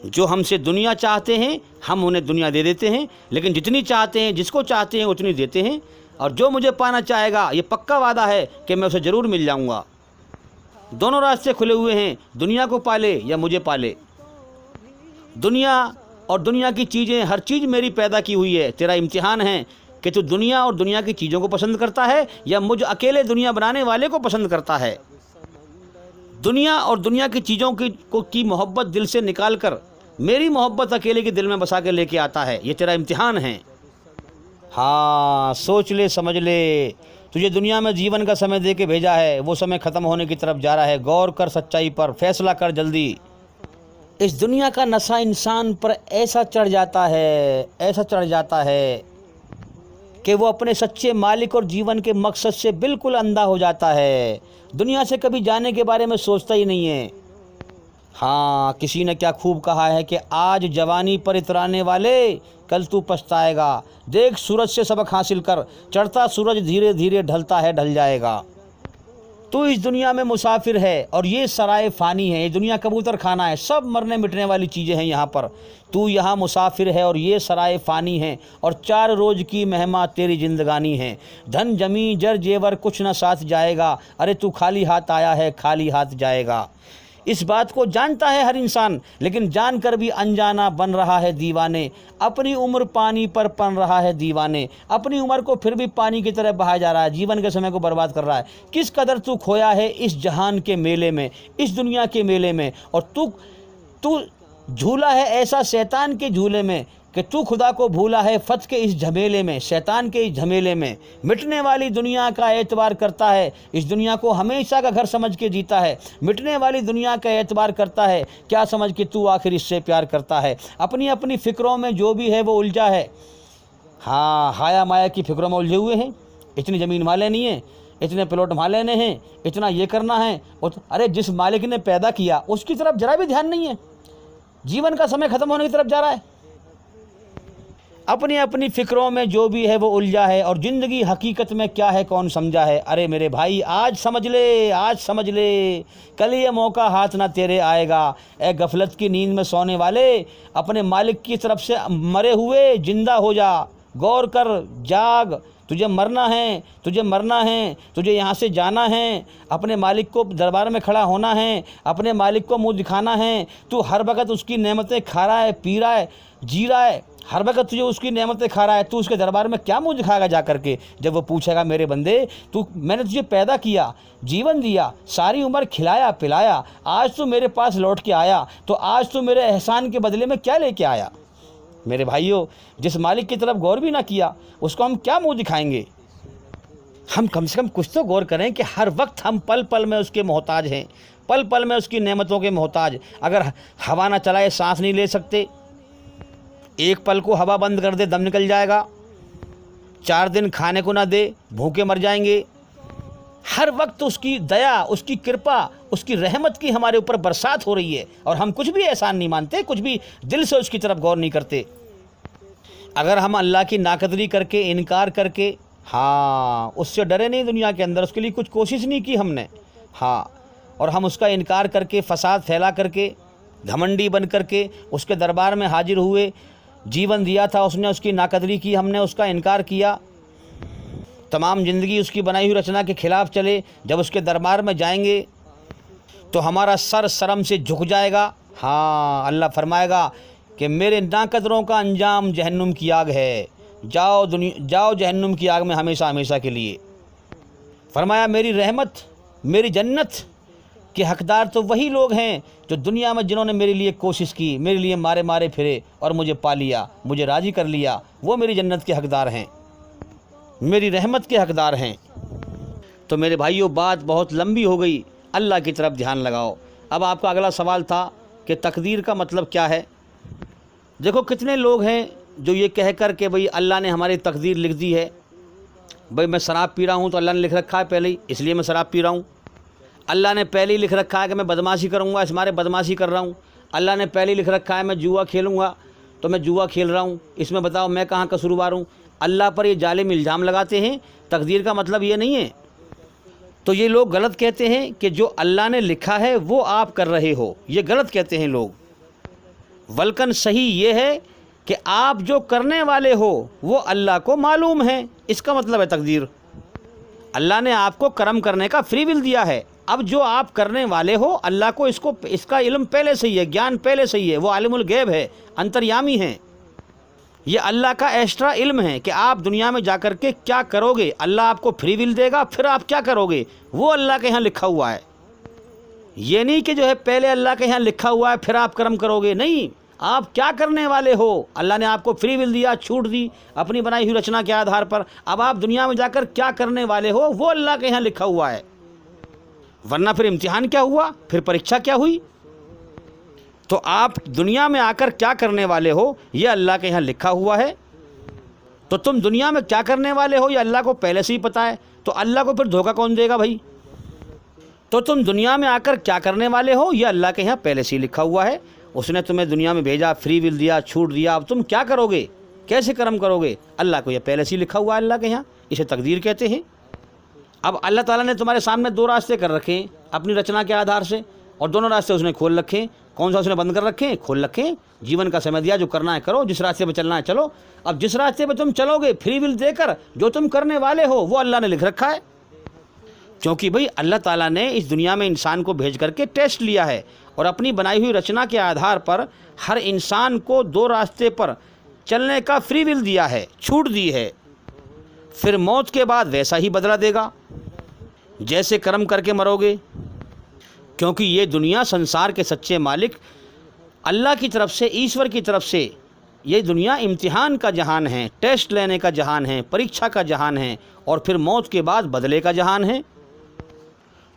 जो हमसे दुनिया चाहते हैं हम उन्हें दुनिया दे देते हैं, लेकिन जितनी चाहते हैं, जिसको चाहते हैं उतनी देते हैं। और जो मुझे पाना चाहेगा, ये पक्का वादा है कि मैं उसे ज़रूर मिल जाऊँगा। दोनों रास्ते खुले हुए हैं, दुनिया को पाले या मुझे पाले। दुनिया और दुनिया की चीज़ें, हर चीज़ मेरी पैदा की हुई है। तेरा इम्तिहान है कि तू दुनिया और दुनिया की चीज़ों को पसंद करता है या मुझ अकेले दुनिया बनाने वाले को पसंद करता है। दुनिया और दुनिया की चीज़ों की मोहब्बत दिल से निकाल कर मेरी मोहब्बत अकेले के दिल में बसा के लेके आता है। ये तेरा इम्तिहान है। हाँ, सोच ले, समझ ले, तुझे दुनिया में जीवन का समय दे के भेजा है, वो समय ख़त्म होने की तरफ जा रहा है। गौर कर सच्चाई पर, फैसला कर जल्दी। इस दुनिया का नशा इंसान पर ऐसा चढ़ जाता है, ऐसा चढ़ जाता है कि वो अपने सच्चे मालिक और जीवन के मकसद से बिल्कुल अंधा हो जाता है। दुनिया से कभी जाने के बारे में सोचता ही नहीं है। हाँ, किसी ने क्या खूब कहा है कि आज जवानी पर इतराने वाले, कल तू पछताएगा। देख, सूरज से सबक हासिल कर, चढ़ता सूरज धीरे धीरे ढलता है, ढल जाएगा। तू इस दुनिया में मुसाफिर है और ये सराय फ़ानी है। ये दुनिया कबूतर खाना है, सब मरने मिटने वाली चीज़ें हैं यहाँ पर। तू यहाँ मुसाफिर है और ये सराय फ़ानी है और 4 रोज़ की मेहमा तेरी जिंदगानी है। धन जमी जर जेवर कुछ न साथ जाएगा, अरे तू खाली हाथ आया है, खाली हाथ जाएगा। इस बात को जानता है हर इंसान, लेकिन जानकर भी अनजाना बन रहा है दीवाने। अपनी उम्र पानी पर पन रहा है दीवाने। अपनी उम्र को फिर भी पानी की तरह बहाया जा रहा है, जीवन के समय को बर्बाद कर रहा है। किस कदर तू खोया है इस जहान के मेले में, इस दुनिया के मेले में, और तू झूला है ऐसा शैतान के झूले में कि तू खुदा को भूला है फत के इस झमेले में, शैतान के इस झमेले में। मिटने वाली दुनिया का एतबार करता है, इस दुनिया को हमेशा का घर समझ के जीता है। मिटने वाली दुनिया का एतबार करता है, क्या समझ के तू आखिर इससे प्यार करता है। अपनी अपनी फ़िक्रों में जो भी है वो उलझा है। हाँ, हाया माया की फ़िक्रों में उलझे हुए हैं। इतनी ज़मीन वहाँ लेनी है, इतने प्लॉट वहाँ लेने हैं, इतना ये करना है। अरे जिस मालिक ने पैदा किया उसकी तरफ जरा भी ध्यान नहीं है। जीवन का समय ख़त्म होने की तरफ जा रहा है। अपनी अपनी फ़िक्रों में जो भी है वो उलझा है और ज़िंदगी हकीकत में क्या है कौन समझा है। अरे मेरे भाई, आज समझ ले, आज समझ ले, कल ये मौका हाथ ना तेरे आएगा। ए गफलत की नींद में सोने वाले, अपने मालिक की तरफ से मरे हुए जिंदा हो जा। गौर कर, जाग, तुझे मरना है, तुझे मरना है, तुझे यहाँ से जाना है। अपने मालिक को दरबार में खड़ा होना है, अपने मालिक को मुँह दिखाना है। तू हर वक्त उसकी नेमतें खा रहा है, पी रहा है, जी रहा है, हर वक्त तुझे उसकी नेमतें खा रहा है। तू उसके दरबार में क्या मुँह दिखाएगा जा करके, जब वो पूछेगा मेरे बंदे, मैंने तुझे पैदा किया, जीवन दिया, सारी उम्र खिलाया पिलाया, आज तू मेरे पास लौट के आया, तो आज तू मेरे एहसान के बदले में क्या लेके आया। मेरे भाइयों, जिस मालिक की तरफ गौर भी ना किया उसको हम क्या मुंह दिखाएंगे। हम कम से कम कुछ तो गौर करें कि हर वक्त हम पल पल में उसके मोहताज हैं, पल पल में उसकी नेमतों के मोहताज। अगर हवा ना चलाए सांस नहीं ले सकते, एक पल को हवा बंद कर दे दम निकल जाएगा, 4 दिन खाने को ना दे भूखे मर जाएंगे। हर वक्त उसकी दया, उसकी कृपा, उसकी रहमत की हमारे ऊपर बरसात हो रही है और हम कुछ भी एहसान नहीं मानते, कुछ भी दिल से उसकी तरफ गौर नहीं करते। अगर हम अल्लाह की नाकदरी करके, इनकार करके, हाँ, उससे डरे नहीं दुनिया के अंदर, उसके लिए कुछ कोशिश नहीं की हमने, हाँ, और हम उसका इनकार करके, फसाद फैला करके, घमंडी बन करके उसके दरबार में हाजिर हुए, जीवन दिया था उसने, उसकी नाकदरी की हमने, उसका इनकार किया, तमाम ज़िंदगी उसकी बनाई हुई रचना के ख़िलाफ़ चले। जब उसके दरबार में जाएंगे तो हमारा सर शर्म से झुक जाएगा। हाँ, अल्लाह फरमाएगा कि मेरे नाकदरों का अंजाम जहन्नुम की आग है, जाओ जहन्नुम की आग में हमेशा हमेशा के लिए। फरमाया मेरी रहमत, मेरी जन्नत के हकदार तो वही लोग हैं जो दुनिया में जिन्होंने मेरे लिए कोशिश की, मेरे लिए मारे मारे फिरे और मुझे पा लिया, मुझे राज़ी कर लिया, वो मेरी जन्नत के हकदार हैं, मेरी रहमत के हकदार हैं। तो मेरे भाइयों, बात बहुत लंबी हो गई, अल्लाह की तरफ ध्यान लगाओ। अब आपका अगला सवाल था कि तकदीर का मतलब क्या है। देखो, कितने लोग हैं जो ये कह कर के भाई अल्लाह ने हमारी तकदीर लिख दी है। भाई मैं शराब पी रहा हूँ तो अल्लाह ने लिख रखा है पहले ही, इसलिए मैं शराब पी रहा हूँ। अल्लाह ने पहले ही लिख रखा है कि मैं बदमाशी करूँगा, इस मारे बदमाशी कर रहा हूँ। अल्लाह ने पहले ही लिख रखा है मैं जुआ खेलूँगा तो मैं जुआ खेल रहा हूँ, इसमें बताओ मैं कहाँ कसूरवार हूँ। अल्लाह पर ये जालिम इल्ज़ाम लगाते हैं। तकदीर का मतलब ये नहीं है। तो ये लोग गलत कहते हैं कि जो अल्लाह ने लिखा है वो आप कर रहे हो, ये गलत कहते हैं लोग। वल्कन सही ये है कि आप जो करने वाले हो वो अल्लाह को मालूम है, इसका मतलब है तकदीर। अल्लाह ने आपको कर्म करने का फ्री विल दिया है, अब जो आप करने वाले हो अल्लाह को इसका इल्म पहले से ही है, ज्ञान पहले से ही है। वो आलिमुल गैब है, अंतर्यामी है। ये अल्लाह का एक्स्ट्रा इल्म है कि आप दुनिया में जाकर के क्या करोगे। अल्लाह आपको फ्री विल देगा, फिर आप क्या करोगे वो अल्लाह के यहाँ लिखा हुआ है। ये नहीं कि जो है पहले अल्लाह के यहाँ लिखा हुआ है फिर आप कर्म करोगे, नहीं। आप क्या करने वाले हो, अल्लाह ने आपको फ्री विल दिया, छूट दी अपनी बनाई हुई रचना के आधार पर। अब आप दुनिया में जाकर क्या करने वाले हो वो अल्लाह के यहाँ लिखा हुआ है। वरना फिर इम्तिहान क्या हुआ, फिर परीक्षा क्या हुई। तो आप दुनिया में आकर क्या करने वाले हो ये अल्लाह के यहाँ लिखा हुआ है। तो तुम दुनिया में क्या करने वाले हो ये अल्लाह को पहले से ही पता है। तो अल्लाह को फिर धोखा कौन देगा भाई। तो तुम दुनिया में आकर क्या करने वाले हो ये अल्लाह के यहाँ पहले से ही लिखा हुआ है। उसने तुम्हें दुनिया में भेजा, फ्री विल दिया, छूट दिया। अब तुम क्या करोगे, कैसे कर्म करोगे, अल्लाह को यह पहले से ही लिखा हुआ है अल्लाह के यहाँ। इसे तकदीर कहते हैं। अब अल्लाह ताला ने तुम्हारे सामने दो रास्ते कर रखे हैं अपनी रचना के आधार से, और दोनों रास्ते उसने खोल रखे। कौन सा उसने बंद कर रखे हैं, खोल रखे। जीवन का समय दिया, जो करना है करो, जिस रास्ते पर चलना है चलो। अब जिस रास्ते पर तुम चलोगे फ्री विल देकर, जो तुम करने वाले हो वो अल्लाह ने लिख रखा है। क्योंकि भाई अल्लाह ताला ने इस दुनिया में इंसान को भेज करके टेस्ट लिया है, और अपनी बनाई हुई रचना के आधार पर हर इंसान को दो रास्ते पर चलने का फ्री विल दिया है, छूट दी है। फिर मौत के बाद वैसा ही बदला देगा जैसे कर्म करके मरोगे। क्योंकि ये दुनिया संसार के सच्चे मालिक अल्लाह की तरफ से, ईश्वर की तरफ से, ये दुनिया इम्तिहान का जहान है, टेस्ट लेने का जहान है, परीक्षा का जहान है, और फिर मौत के बाद बदले का जहान है।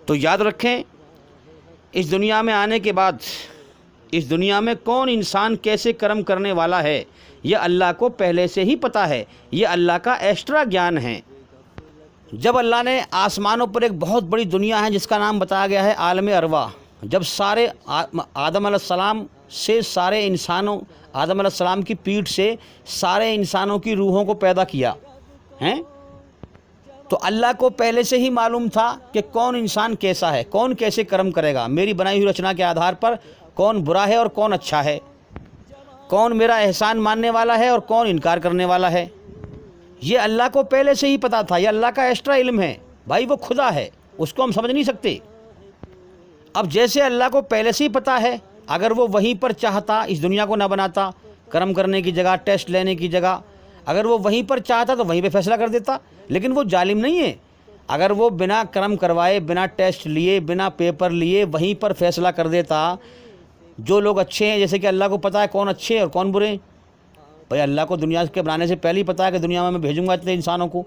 तो याद रखें, इस दुनिया में आने के बाद इस दुनिया में कौन इंसान कैसे कर्म करने वाला है यह अल्लाह को पहले से ही पता है। यह अल्लाह का एक्स्ट्रा ज्ञान है। जब अल्लाह ने आसमानों पर एक बहुत बड़ी दुनिया है जिसका नाम बताया गया है आलम अरवा, जब सारे आदम अलैहिस्सलाम से सारे इंसानों, आदम अलैहिस्सलाम की पीठ से सारे इंसानों की रूहों को पैदा किया हैं, तो अल्लाह को पहले से ही मालूम था कि कौन इंसान कैसा है, कौन कैसे कर्म करेगा। मेरी बनाई हुई रचना के आधार पर कौन बुरा है और कौन अच्छा है, कौन मेरा एहसान मानने वाला है और कौन इनकार करने वाला है। ये अल्लाह को पहले से ही पता था। ये अल्लाह का एक्स्ट्रा इल्म है भाई। वो खुदा है, उसको हम समझ नहीं सकते। अब जैसे अल्लाह को पहले से ही पता है, अगर वो वहीं पर चाहता इस दुनिया को ना बनाता, कर्म करने की जगह, टेस्ट लेने की जगह, अगर वो वहीं पर चाहता तो वहीं पे फैसला कर देता। लेकिन वो जालिम नहीं है। अगर वो बिना कर्म करवाए, बिना टेस्ट लिए, बिना पेपर लिए वहीं पर फैसला कर देता, जो लोग अच्छे हैं, जैसे कि अल्लाह को पता है कौन अच्छे हैं और कौन बुरे हैं। भाई अल्लाह को दुनिया के बनाने से पहले ही पता है कि दुनिया में मैं भेजूंगा इतने इंसानों को,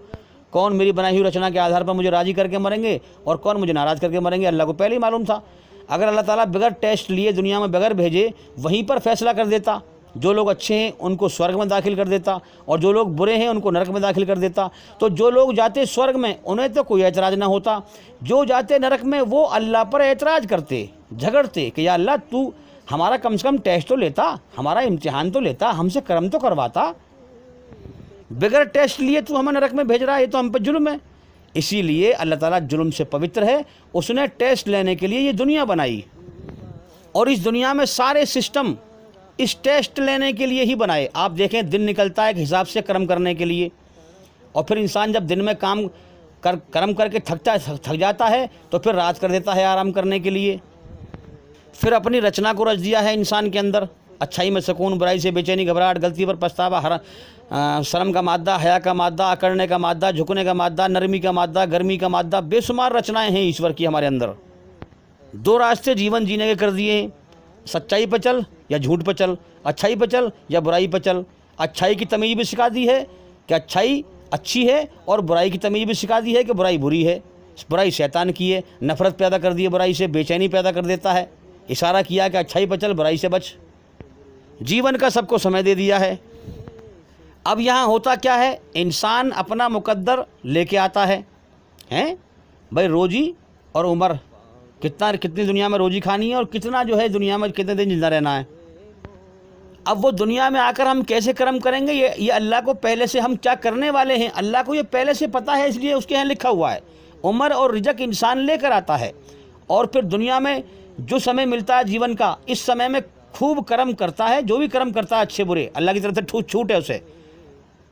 कौन मेरी बनाई हुई रचना के आधार पर मुझे राज़ी करके मरेंगे और कौन मुझे नाराज़ करके मरेंगे। अल्लाह को पहले ही मालूम था। अगर अल्लाह ताला बगैर टेस्ट लिए दुनिया में बगैर भेजे वहीं पर फैसला कर देता, जो लोग अच्छे हैं उनको स्वर्ग में दाखिल कर देता और जो लोग बुरे हैं उनको नरक में दाखिल कर देता। तो जो लोग जाते स्वर्ग में उन्हें तो कोई एतराज़ ना होता, जो जाते नरक में वो अल्लाह पर एतराज़ करते, झगड़ते कि या अल्लाह तू हमारा कम से कम टेस्ट तो लेता, हमारा इम्तिहान तो लेता, हमसे कर्म तो करवाता, बगैर टेस्ट लिए तू हमें नरक में भेज रहा है, ये तो हम पर जुल्म है। इसीलिए अल्लाह ताला जुल्म से पवित्र है। उसने टेस्ट लेने के लिए ये दुनिया बनाई, और इस दुनिया में सारे सिस्टम इस टेस्ट लेने के लिए ही बनाए। आप देखें, दिन निकलता है एक हिसाब से कर्म करने के लिए, और फिर इंसान जब दिन में कर्म करके थक जाता है तो फिर रात कर देता है आराम करने के लिए। फिर अपनी रचना को रच दिया है इंसान के अंदर, अच्छाई में सुकून, बुराई से बेचैनी, घबराहट, गलती पर पछतावा, शर्म का मादा, हया का मादा, अकड़ने का मादा, झुकने का मादा, नरमी का मादा, गर्मी का मादा, बेशुमार रचनाएं हैं ईश्वर की हमारे अंदर। दो रास्ते जीवन जीने के कर दिए हैं, सच्चाई पर चल या झूठ पर चल, अच्छाई पर चल या बुराई पर चल। अच्छाई की तमीज़ भी सिखा दी है कि अच्छाई अच्छी है, और बुराई की तमीज़ भी सिखा दी है कि बुराई बुरी है। बुराई शैतान की है, नफ़रत पैदा कर दी है बुराई से, बेचैनी पैदा कर देता है। इशारा किया कि अच्छाई पर चल, बुराई से बच। जीवन का सबको समय दे दिया है। अब यहाँ होता क्या है, इंसान अपना मुकद्दर लेके आता है, हैं भाई, रोजी और उम्र, कितनी दुनिया में रोजी खानी है और कितना जो है दुनिया में कितने दिन जिंदा रहना है। अब वो दुनिया में आकर हम कैसे कर्म करेंगे, ये अल्लाह को पहले से, हम क्या करने वाले हैं अल्लाह को ये पहले से पता है, इसलिए उसके यहाँ लिखा हुआ है। उम्र और रिज़्क इंसान लेकर आता है, और फिर दुनिया में जो समय मिलता है जीवन का, इस समय में खूब कर्म करता है। जो भी कर्म करता है अच्छे बुरे, अल्लाह की तरफ से छूट है उसे।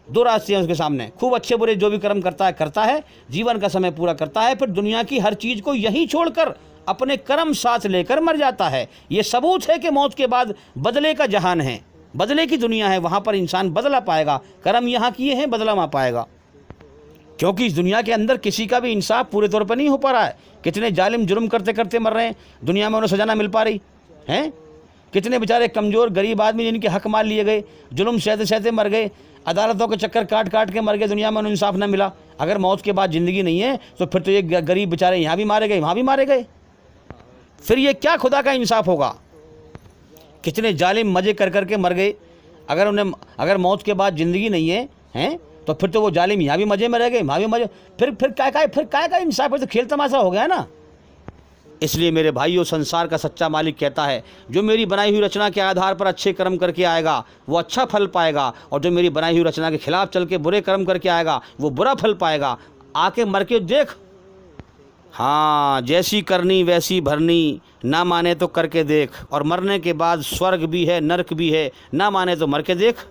दो रास्ते हैं उसके सामने, खूब अच्छे बुरे जो भी कर्म करता है, जीवन का समय पूरा करता है, फिर दुनिया की हर चीज़ को यहीं छोड़कर अपने कर्म साथ लेकर मर जाता है। ये सबूत है कि मौत के बाद बदले का जहान है, बदले की दुनिया है, वहाँ पर इंसान बदला पाएगा। कर्म यहाँ किए हैं, बदला वहाँ पाएगा। क्योंकि इस दुनिया के अंदर किसी का भी इंसाफ पूरे तौर पर नहीं हो पा रहा है। कितने जालिम जुर्म करते करते मर रहे हैं, दुनिया में उन्हें सजा ना मिल पा रही है। कितने बेचारे कमज़ोर गरीब आदमी जिनके हक मार लिए गए, जुल्म सहते सहते मर गए, अदालतों के चक्कर काट काट के मर गए, दुनिया में उन्हें इंसाफ ना मिला। अगर मौत के बाद ज़िंदगी नहीं है तो फिर तो ये गरीब बेचारे यहाँ भी मारे गए, वहाँ भी मारे गए, फिर ये क्या खुदा का इंसाफ होगा। कितने जालिम मज़े कर कर के मर गए, अगर मौत के बाद ज़िंदगी नहीं है हैं तो फिर तो वो जालिम यहाँ भी मज़े में रह गए, वहाँ भी मज़े, फिर काय का इंसाफ है, तो खेल तमाशा हो गया ना। इसलिए मेरे भाइयों, संसार का सच्चा मालिक कहता है, जो मेरी बनाई हुई रचना के आधार पर अच्छे कर्म करके आएगा वो अच्छा फल पाएगा, और जो मेरी बनाई हुई रचना के खिलाफ चल के बुरे कर्म करके आएगा वो बुरा फल पाएगा। आके मर के देख, हाँ, जैसी करनी वैसी भरनी, ना माने तो करके देख। और मरने के बाद स्वर्ग भी है, नरक भी है, ना माने तो मर के देख।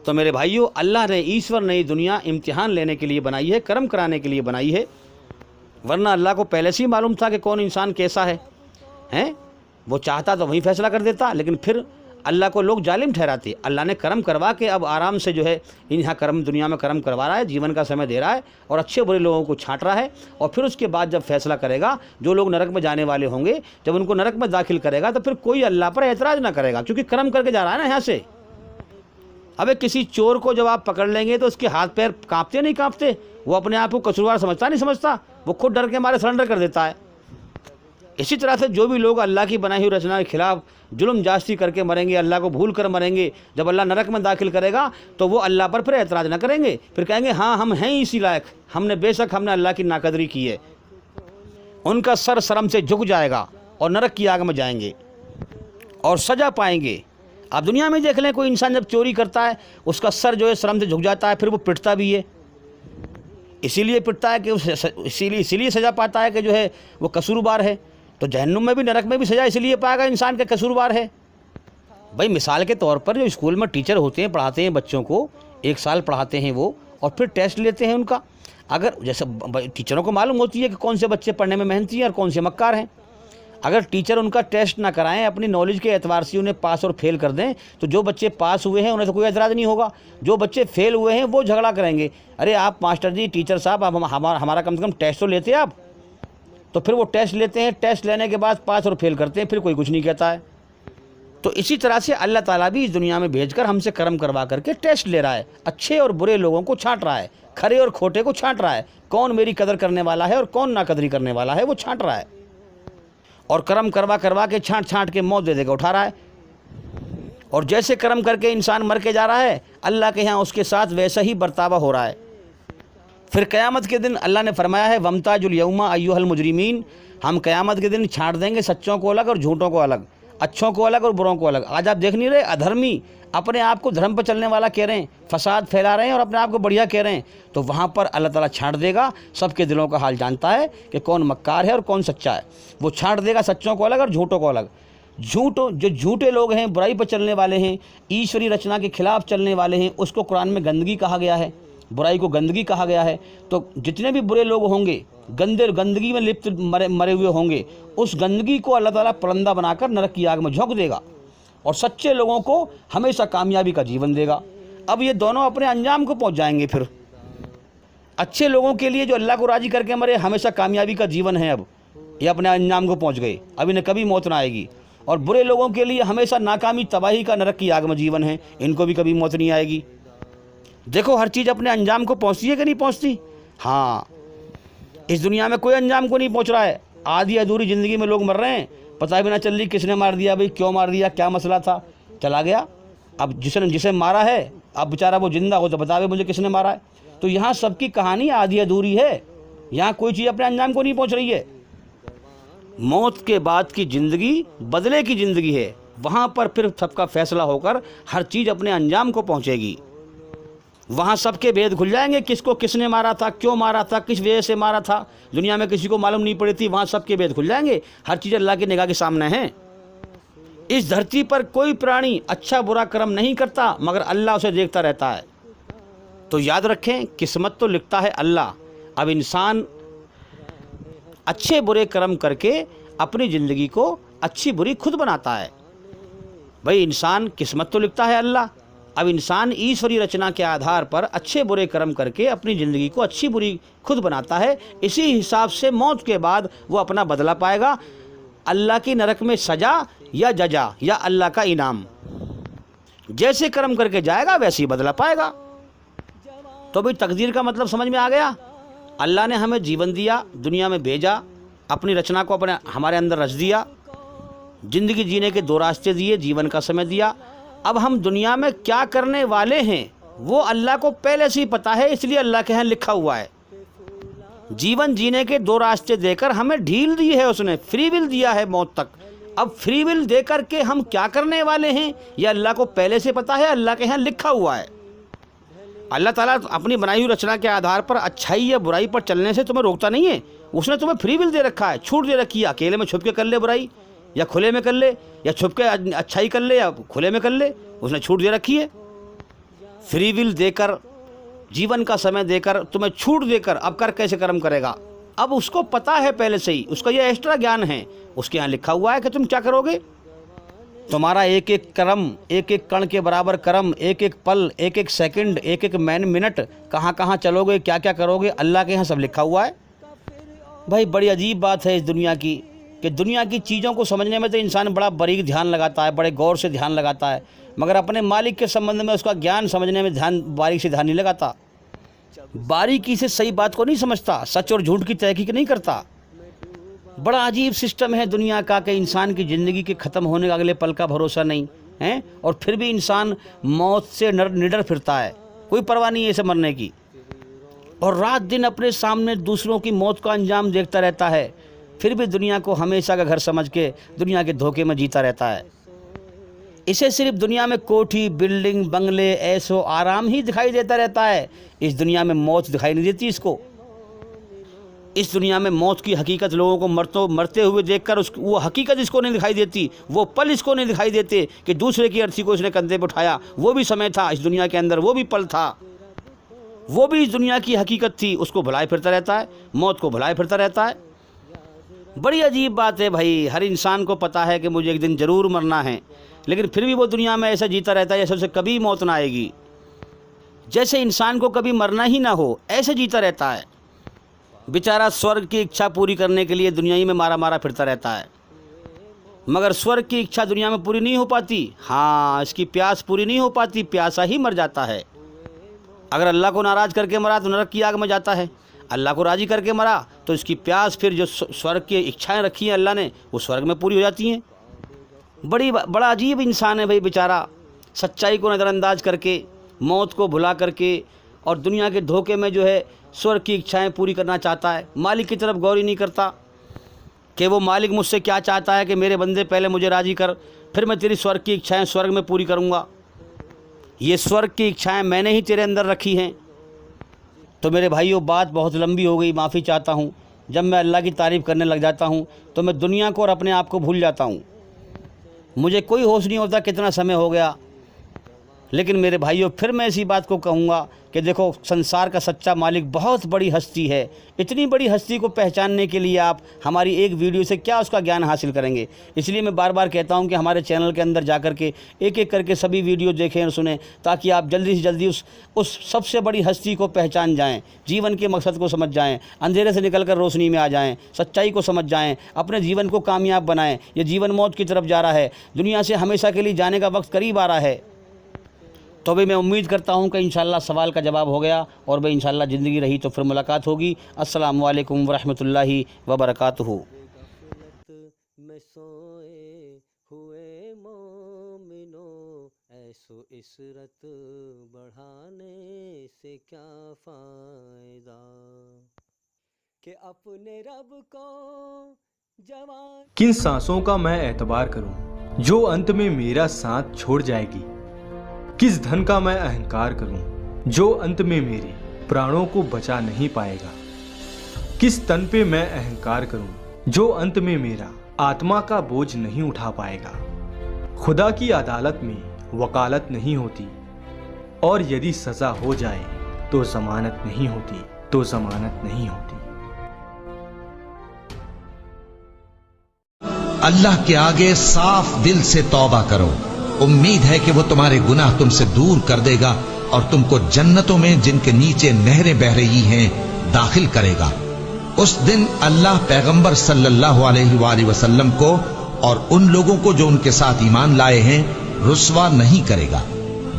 तो मेरे भाइयों, अल्लाह ने, ईश्वर ने ये दुनिया इम्तिहान लेने के लिए बनाई है, कर्म कराने के लिए बनाई है। वरना अल्लाह को पहले से ही मालूम था कि कौन इंसान कैसा है, हैं? वो चाहता तो वही फैसला कर देता, लेकिन फिर अल्लाह को लोग जालिम ठहराते। अल्लाह ने कर्म करवा के अब आराम से जो है यहाँ कर्म, दुनिया में कर्म करवा रहा है, जीवन का समय दे रहा है और अच्छे बुरे लोगों को छांट रहा है। और फिर उसके बाद जब फैसला करेगा, जो लोग नरक में जाने वाले होंगे, जब उनको नरक में दाखिल करेगा तो फिर कोई अल्लाह पर एतराज़ ना करेगा, क्योंकि कर्म करके जा रहा है ना यहाँ से। अबे किसी चोर को जब आप पकड़ लेंगे तो उसके हाथ पैर कांपते नहीं कांपते? वो अपने आप को कसूरवार समझता नहीं समझता? वो खुद डर के मारे सरेंडर कर देता है। इसी तरह से जो भी लोग अल्लाह की बनाई हुई रचना के खिलाफ जुल्म जास्ती करके मरेंगे, अल्लाह को भूल कर मरेंगे, जब अल्लाह नरक में दाखिल करेगा तो वो अल्लाह पर फिर एतराज़ न करेंगे, फिर कहेंगे हाँ हम हैं इसी लायक, बेशक हमने अल्लाह की नाकदरी की है। उनका सर शर्म से झुक जाएगा और नरक की आग में जाएंगे और सज़ा पाएंगे। आप दुनिया में देख लें, कोई इंसान जब चोरी करता है उसका सर जो है शर्म से झुक जाता है, फिर वो पिटता भी है। इसीलिए पिटता है कि इसीलिए सज़ा पाता है कि जो है वो कसूरवार है। तो जहन्नुम में भी, नरक में भी सज़ा इसलिए पाएगा इंसान के कसूरवार है। भाई मिसाल के तौर पर जो स्कूल में टीचर होते हैं, पढ़ाते हैं बच्चों को, 1 साल पढ़ाते हैं वो, और फिर टेस्ट लेते हैं उनका। अगर जैसे टीचरों को मालूम होती है कि कौन से बच्चे पढ़ने में मेहनती हैं और कौन से मक्कार हैं, अगर टीचर उनका टेस्ट ना कराएं, अपनी नॉलेज के एतबार से उन्हें पास और फेल कर दें, तो जो बच्चे पास हुए हैं उन्हें तो कोई एतराज़ नहीं होगा। जो बच्चे फेल हुए हैं वो झगड़ा करेंगे, अरे आप मास्टर जी, टीचर साहब, आप हमारा कम से कम टेस्ट तो लेते आप। तो फिर वो टेस्ट लेते हैं, टेस्ट लेने के बाद पास और फेल करते हैं, फिर कोई कुछ नहीं कहता है। तो इसी तरह से अल्लाह ताला भी इस दुनिया में भेजकर हमसे कर्म करवा करके टेस्ट ले रहा है, अच्छे और बुरे लोगों को छांट रहा है, खरे और खोटे को छांट रहा है, कौन मेरी कदर करने वाला है और कौन नाकदरी करने वाला है वो छांट रहा है। और कर्म करवा के छांट के मौत दे देकर उठा रहा है। और जैसे कर्म करके इंसान मर के जा रहा है, अल्लाह के यहाँ उसके साथ वैसा ही बर्तावा हो रहा है। फिर क़यामत के दिन अल्लाह ने फरमाया है, वमताजुल यौमा अय्युहल मुजरिमीन, हम क़यामत के दिन छांट देंगे सच्चों को अलग और झूठों को अलग, अच्छों को अलग और बुरों को अलग। आज आप देख नहीं रहे, अधर्मी अपने आप को धर्म पर चलने वाला कह रहे हैं, फसाद फैला रहे हैं और अपने आप को बढ़िया कह रहे हैं, तो वहाँ पर अल्लाह ताला छांट देगा। सबके दिलों का हाल जानता है कि कौन मक्कार है और कौन सच्चा है। वो छांट देगा सच्चों को अलग और झूठों को अलग। जो झूठे लोग हैं, बुराई पर चलने वाले हैं, ईश्वरी रचना के खिलाफ चलने वाले हैं, उसको कुरान में गंदगी कहा गया है, बुराई को गंदगी कहा गया है। तो जितने भी बुरे लोग होंगे, गंदगी में लिप्त मरे हुए होंगे, उस गंदगी को अल्लाह ताला परंदा बनाकर नरक की आग में झोंक देगा और सच्चे लोगों को हमेशा कामयाबी का जीवन देगा। अब ये दोनों अपने अंजाम को पहुंच जाएंगे। फिर अच्छे लोगों के लिए जो अल्लाह को राज़ी करके मरे, हमेशा कामयाबी का जीवन है। अब ये अपने अंजाम को पहुंच गए, अब इन्हें कभी मौत ना आएगी। और बुरे लोगों के लिए हमेशा नाकामी, तबाही का, नरक की आग में जीवन है, इनको भी कभी मौत नहीं आएगी। देखो हर चीज़ अपने अंजाम को पहुँचती है कि नहीं पहुँचती? हाँ, इस दुनिया में कोई अंजाम को नहीं पहुँच रहा है। आधी अधूरी ज़िंदगी में लोग मर रहे हैं, पता भी ना चल रही किसने मार दिया, भाई क्यों मार दिया, क्या मसला था, चला गया। अब जिसे मारा है, अब बेचारा वो जिंदा हो तो बतावे मुझे किसने मारा है। तो यहाँ सबकी कहानी आधी अधूरी है, यहाँ कोई चीज़ अपने अंजाम को नहीं पहुँच रही है। मौत के बाद की ज़िंदगी बदले की ज़िंदगी है, वहाँ पर फिर सबका फैसला होकर हर चीज़ अपने अंजाम को पहुँचेगी। वहाँ सबके भेद खुल जाएंगे, किसको किसने मारा था, क्यों मारा था, किस वजह से मारा था, दुनिया में किसी को मालूम नहीं पड़ी थी, वहाँ सबके भेद खुल जाएंगे। हर चीज़ अल्लाह की निगाह के सामने है। इस धरती पर कोई प्राणी अच्छा बुरा कर्म नहीं करता, मगर अल्लाह उसे देखता रहता है। तो याद रखें, किस्मत तो लिखता है अल्लाह। अब इंसान अच्छे बुरे कर्म करके अपनी ज़िंदगी को अच्छी बुरी खुद बनाता है। भाई इंसान, किस्मत तो लिखता है अल्लाह। अब इंसान ईश्वरीय रचना के आधार पर अच्छे बुरे कर्म करके अपनी ज़िंदगी को अच्छी बुरी खुद बनाता है। इसी हिसाब से मौत के बाद वो अपना बदला पाएगा, अल्लाह की नरक में सज़ा या जजा या अल्लाह का इनाम। जैसे कर्म करके जाएगा वैसे ही बदला पाएगा। तो भाई तकदीर का मतलब समझ में आ गया। अल्लाह ने हमें जीवन दिया, दुनिया में भेजा, अपनी रचना को हमारे अंदर रच दिया, ज़िंदगी जीने के 2 रास्ते दिए, जीवन का समय दिया। अब हम दुनिया में क्या करने वाले हैं वो अल्लाह को पहले से ही पता है, इसलिए अल्लाह के यहाँ लिखा हुआ है। जीवन जीने के 2 रास्ते देकर हमें ढील दी है उसने, फ्री विल दिया है मौत तक। अब फ्री विल दे करके हम क्या करने वाले हैं ये अल्लाह को पहले से पता है, अल्लाह के यहाँ लिखा हुआ है। अल्लाह ताला अपनी बनाई हुई रचना के आधार पर अच्छाई या बुराई पर चलने से तुम्हें रोकता नहीं है। उसने तुम्हें फ्री विल दे रखा है, छूट दे रखी है। अकेले में छुप के कर ले बुराई या खुले में कर ले, या छुप के अच्छाई कर ले या खुले में कर ले, उसने छूट दे रखी है। फ्री विल देकर, जीवन का समय देकर, तुम्हें छूट देकर अब कर कैसे कर्म करेगा, अब उसको पता है पहले से ही। उसका यह एक्स्ट्रा ज्ञान है, उसके यहाँ लिखा हुआ है कि तुम क्या करोगे। तुम्हारा एक एक कर्म, एक एक कण के बराबर कर्म, एक एक पल, एक एक सेकंड, एक एक मिनट कहाँ कहाँ चलोगे, क्या क्या करोगे, अल्लाह के यहाँ सब लिखा हुआ है। भाई बड़ी अजीब बात है इस दुनिया की, कि दुनिया की चीज़ों को समझने में तो इंसान बड़ा बारीक ध्यान लगाता है, बड़े गौर से ध्यान लगाता है, मगर अपने मालिक के संबंध में उसका ज्ञान समझने में बारीक से ध्यान नहीं लगाता, बारीकी से सही बात को नहीं समझता, सच और झूठ की तहकीक नहीं करता। बड़ा अजीब सिस्टम है दुनिया का कि इंसान की ज़िंदगी के ख़त्म होने का अगले पल का भरोसा नहीं है, और फिर भी इंसान मौत से निडर फिरता है, कोई परवाह नहीं है इसे मरने की, और रात दिन अपने सामने दूसरों की मौत का अंजाम देखता रहता है, फिर भी दुनिया को हमेशा का घर समझ के दुनिया के धोखे में जीता रहता है। इसे सिर्फ दुनिया में कोठी, बिल्डिंग, बंगले, ऐशो आराम ही दिखाई देता रहता है। इस दुनिया में मौत दिखाई नहीं देती इसको। इस दुनिया में मौत की हकीकत लोगों को मरते हुए देखकर वो हकीकत इसको नहीं दिखाई देती, वो पल इसको नहीं दिखाई देते कि दूसरे की अर्थी को इसने कंधे पर उठाया, वो भी समय था इस दुनिया के अंदर, वो भी पल था, वो भी इस दुनिया की हकीकत थी। उसको भुलाए फिरता रहता है, मौत को भुलाए फिरता रहता है। बड़ी अजीब बात है भाई। हर इंसान को पता है कि मुझे एक दिन ज़रूर मरना है, लेकिन फिर भी वो दुनिया में ऐसा जीता रहता है जैसे उसे कभी मौत ना आएगी, जैसे इंसान को कभी मरना ही ना हो, ऐसे जीता रहता है। बेचारा स्वर्ग की इच्छा पूरी करने के लिए दुनिया ही में मारा मारा फिरता रहता है, मगर स्वर्ग की इच्छा दुनिया में पूरी नहीं हो पाती। हाँ, इसकी प्यास पूरी नहीं हो पाती, प्यासा ही मर जाता है। अगर अल्लाह को नाराज़ करके मरा तो नरक की आग में जाता है, अल्लाह को राज़ी करके मरा तो इसकी प्यास फिर जो स्वर्ग की इच्छाएं रखी हैं अल्लाह ने, वो स्वर्ग में पूरी हो जाती हैं। बड़ा अजीब इंसान है भाई बेचारा, सच्चाई को नज़रअंदाज करके, मौत को भुला करके और दुनिया के धोखे में जो है स्वर्ग की इच्छाएं पूरी करना चाहता है। मालिक की तरफ गौर ही नहीं करता कि वो मालिक मुझसे क्या चाहता है, कि मेरे बंदे पहले मुझे राज़ी कर, फिर मैं तेरी स्वर्ग की इच्छाएं स्वर्ग में पूरी करूँगा। ये स्वर्ग की इच्छाएं मैंने ही तेरे अंदर रखी हैं। तो मेरे भाइयों, बात बहुत लंबी हो गई, माफ़ी चाहता हूँ। जब मैं अल्लाह की तारीफ़ करने लग जाता हूँ तो मैं दुनिया को और अपने आप को भूल जाता हूँ, मुझे कोई होश नहीं होता कितना समय हो गया। लेकिन मेरे भाइयों, फिर मैं इसी बात को कहूँगा कि देखो, संसार का सच्चा मालिक बहुत बड़ी हस्ती है। इतनी बड़ी हस्ती को पहचानने के लिए आप हमारी एक वीडियो से क्या उसका ज्ञान हासिल करेंगे। इसलिए मैं बार बार कहता हूँ कि हमारे चैनल के अंदर जा कर के एक एक करके सभी वीडियो देखें और सुनें, ताकि आप जल्दी से जल्दी उस सबसे बड़ी हस्ती को पहचान जाएँ, जीवन के मकसद को समझ जाएँ, अंधेरे से निकल कर रोशनी में आ जाएँ, सच्चाई को समझ जाएँ, अपने जीवन को कामयाब बनाएँ। ये जीवन मौत की तरफ जा रहा है, दुनिया से हमेशा के लिए जाने का वक्त करीब आ रहा है। तो भी मैं उम्मीद करता हूं कि इंशाल्लाह सवाल का जवाब हो गया, और भाई इंशाल्लाह ज़िंदगी रही तो फिर मुलाकात होगी। अस्सलाम वालेकुम वरहमतुल्लाहि वबरकातुहू। में सोए हुए मोमिनो, ऐसो इसरत बढ़ाने से क्या फ़ायदा, कि अपने रब को जवान। किन सांसों का मैं एतबार करूं जो अंत में मेरा साथ छोड़ जाएगी, किस धन का मैं अहंकार करूं जो अंत में मेरे प्राणों को बचा नहीं पाएगा, किस तन पे मैं अहंकार करूं जो अंत में मेरा आत्मा का बोझ नहीं उठा पाएगा। खुदा की अदालत में वकालत नहीं होती, और यदि सजा हो जाए तो जमानत नहीं होती, तो जमानत नहीं होती। अल्लाह के आगे साफ दिल से तौबा करो, उम्मीद है कि वो तुम्हारे गुनाह तुमसे दूर कर देगा और तुमको जन्नतों में जिनके नीचे नहरें बह रही हैं दाखिल करेगा। उस दिन अल्लाह पैगंबर सल्लल्लाहु अलैहि वसल्लम को और उन लोगों को जो उनके साथ ईमान लाए हैं रुस्वा नहीं करेगा,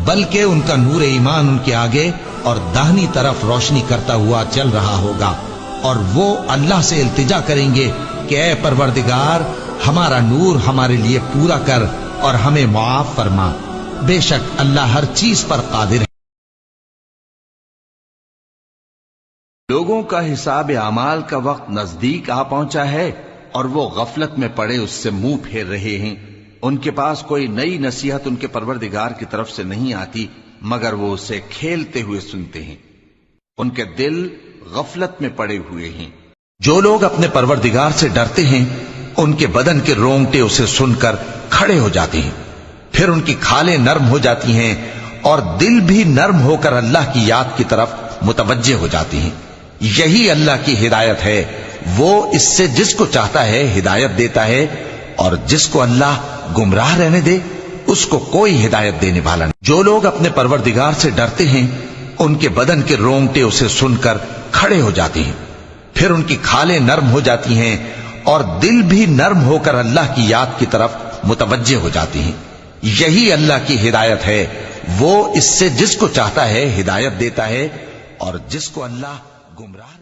बल्कि उनका नूर ईमान उनके आगे और दाहिनी तरफ रोशनी करता हुआ चल रहा होगा और वो अल्लाह से इल्तिजा करेंगे कि ऐ परवरदिगार, हमारा नूर हमारे लिए पूरा कर और हमें मुआफ फरमा। बेशक अल्लाह हर चीज पर कादिर है। लोगों का हिसाब अमाल का वक्त नजदीक आ पहुंचा है और वो गफलत में पड़े उससे मुंह फेर रहे हैं। उनके पास कोई नई नसीहत उनके परवरदिगार की तरफ से नहीं आती, मगर वो उसे खेलते हुए सुनते हैं। उनके दिल गफलत में पड़े हुए हैं। जो लोग अपने परवरदिगार से डरते हैं उनके बदन के रोंगटे उसे सुनकर खड़े हो जाते हैं, फिर उनकी खालें नर्म हो जाती हैं और दिल भी नर्म होकर अल्लाह की याद की तरफ मुतवज्जे हो जाते हैं। यही अल्लाह की हिदायत है, वो इससे जिसको चाहता है हिदायत देता है और जिसको अल्लाह गुमराह रहने दे उसको कोई हिदायत देने वाला नहीं। जो लोग अपने परवरदिगार से डरते हैं उनके बदन के रोंगटे उसे सुनकर खड़े हो जाते हैं, फिर उनकी खालें नर्म हो जाती हैं और दिल भी नर्म होकर अल्लाह की याद की तरफ मुतवज्जे हो जाते हैं। यही अल्लाह की हिदायत है, वो इससे जिसको चाहता है हिदायत देता है और जिसको अल्लाह गुमराह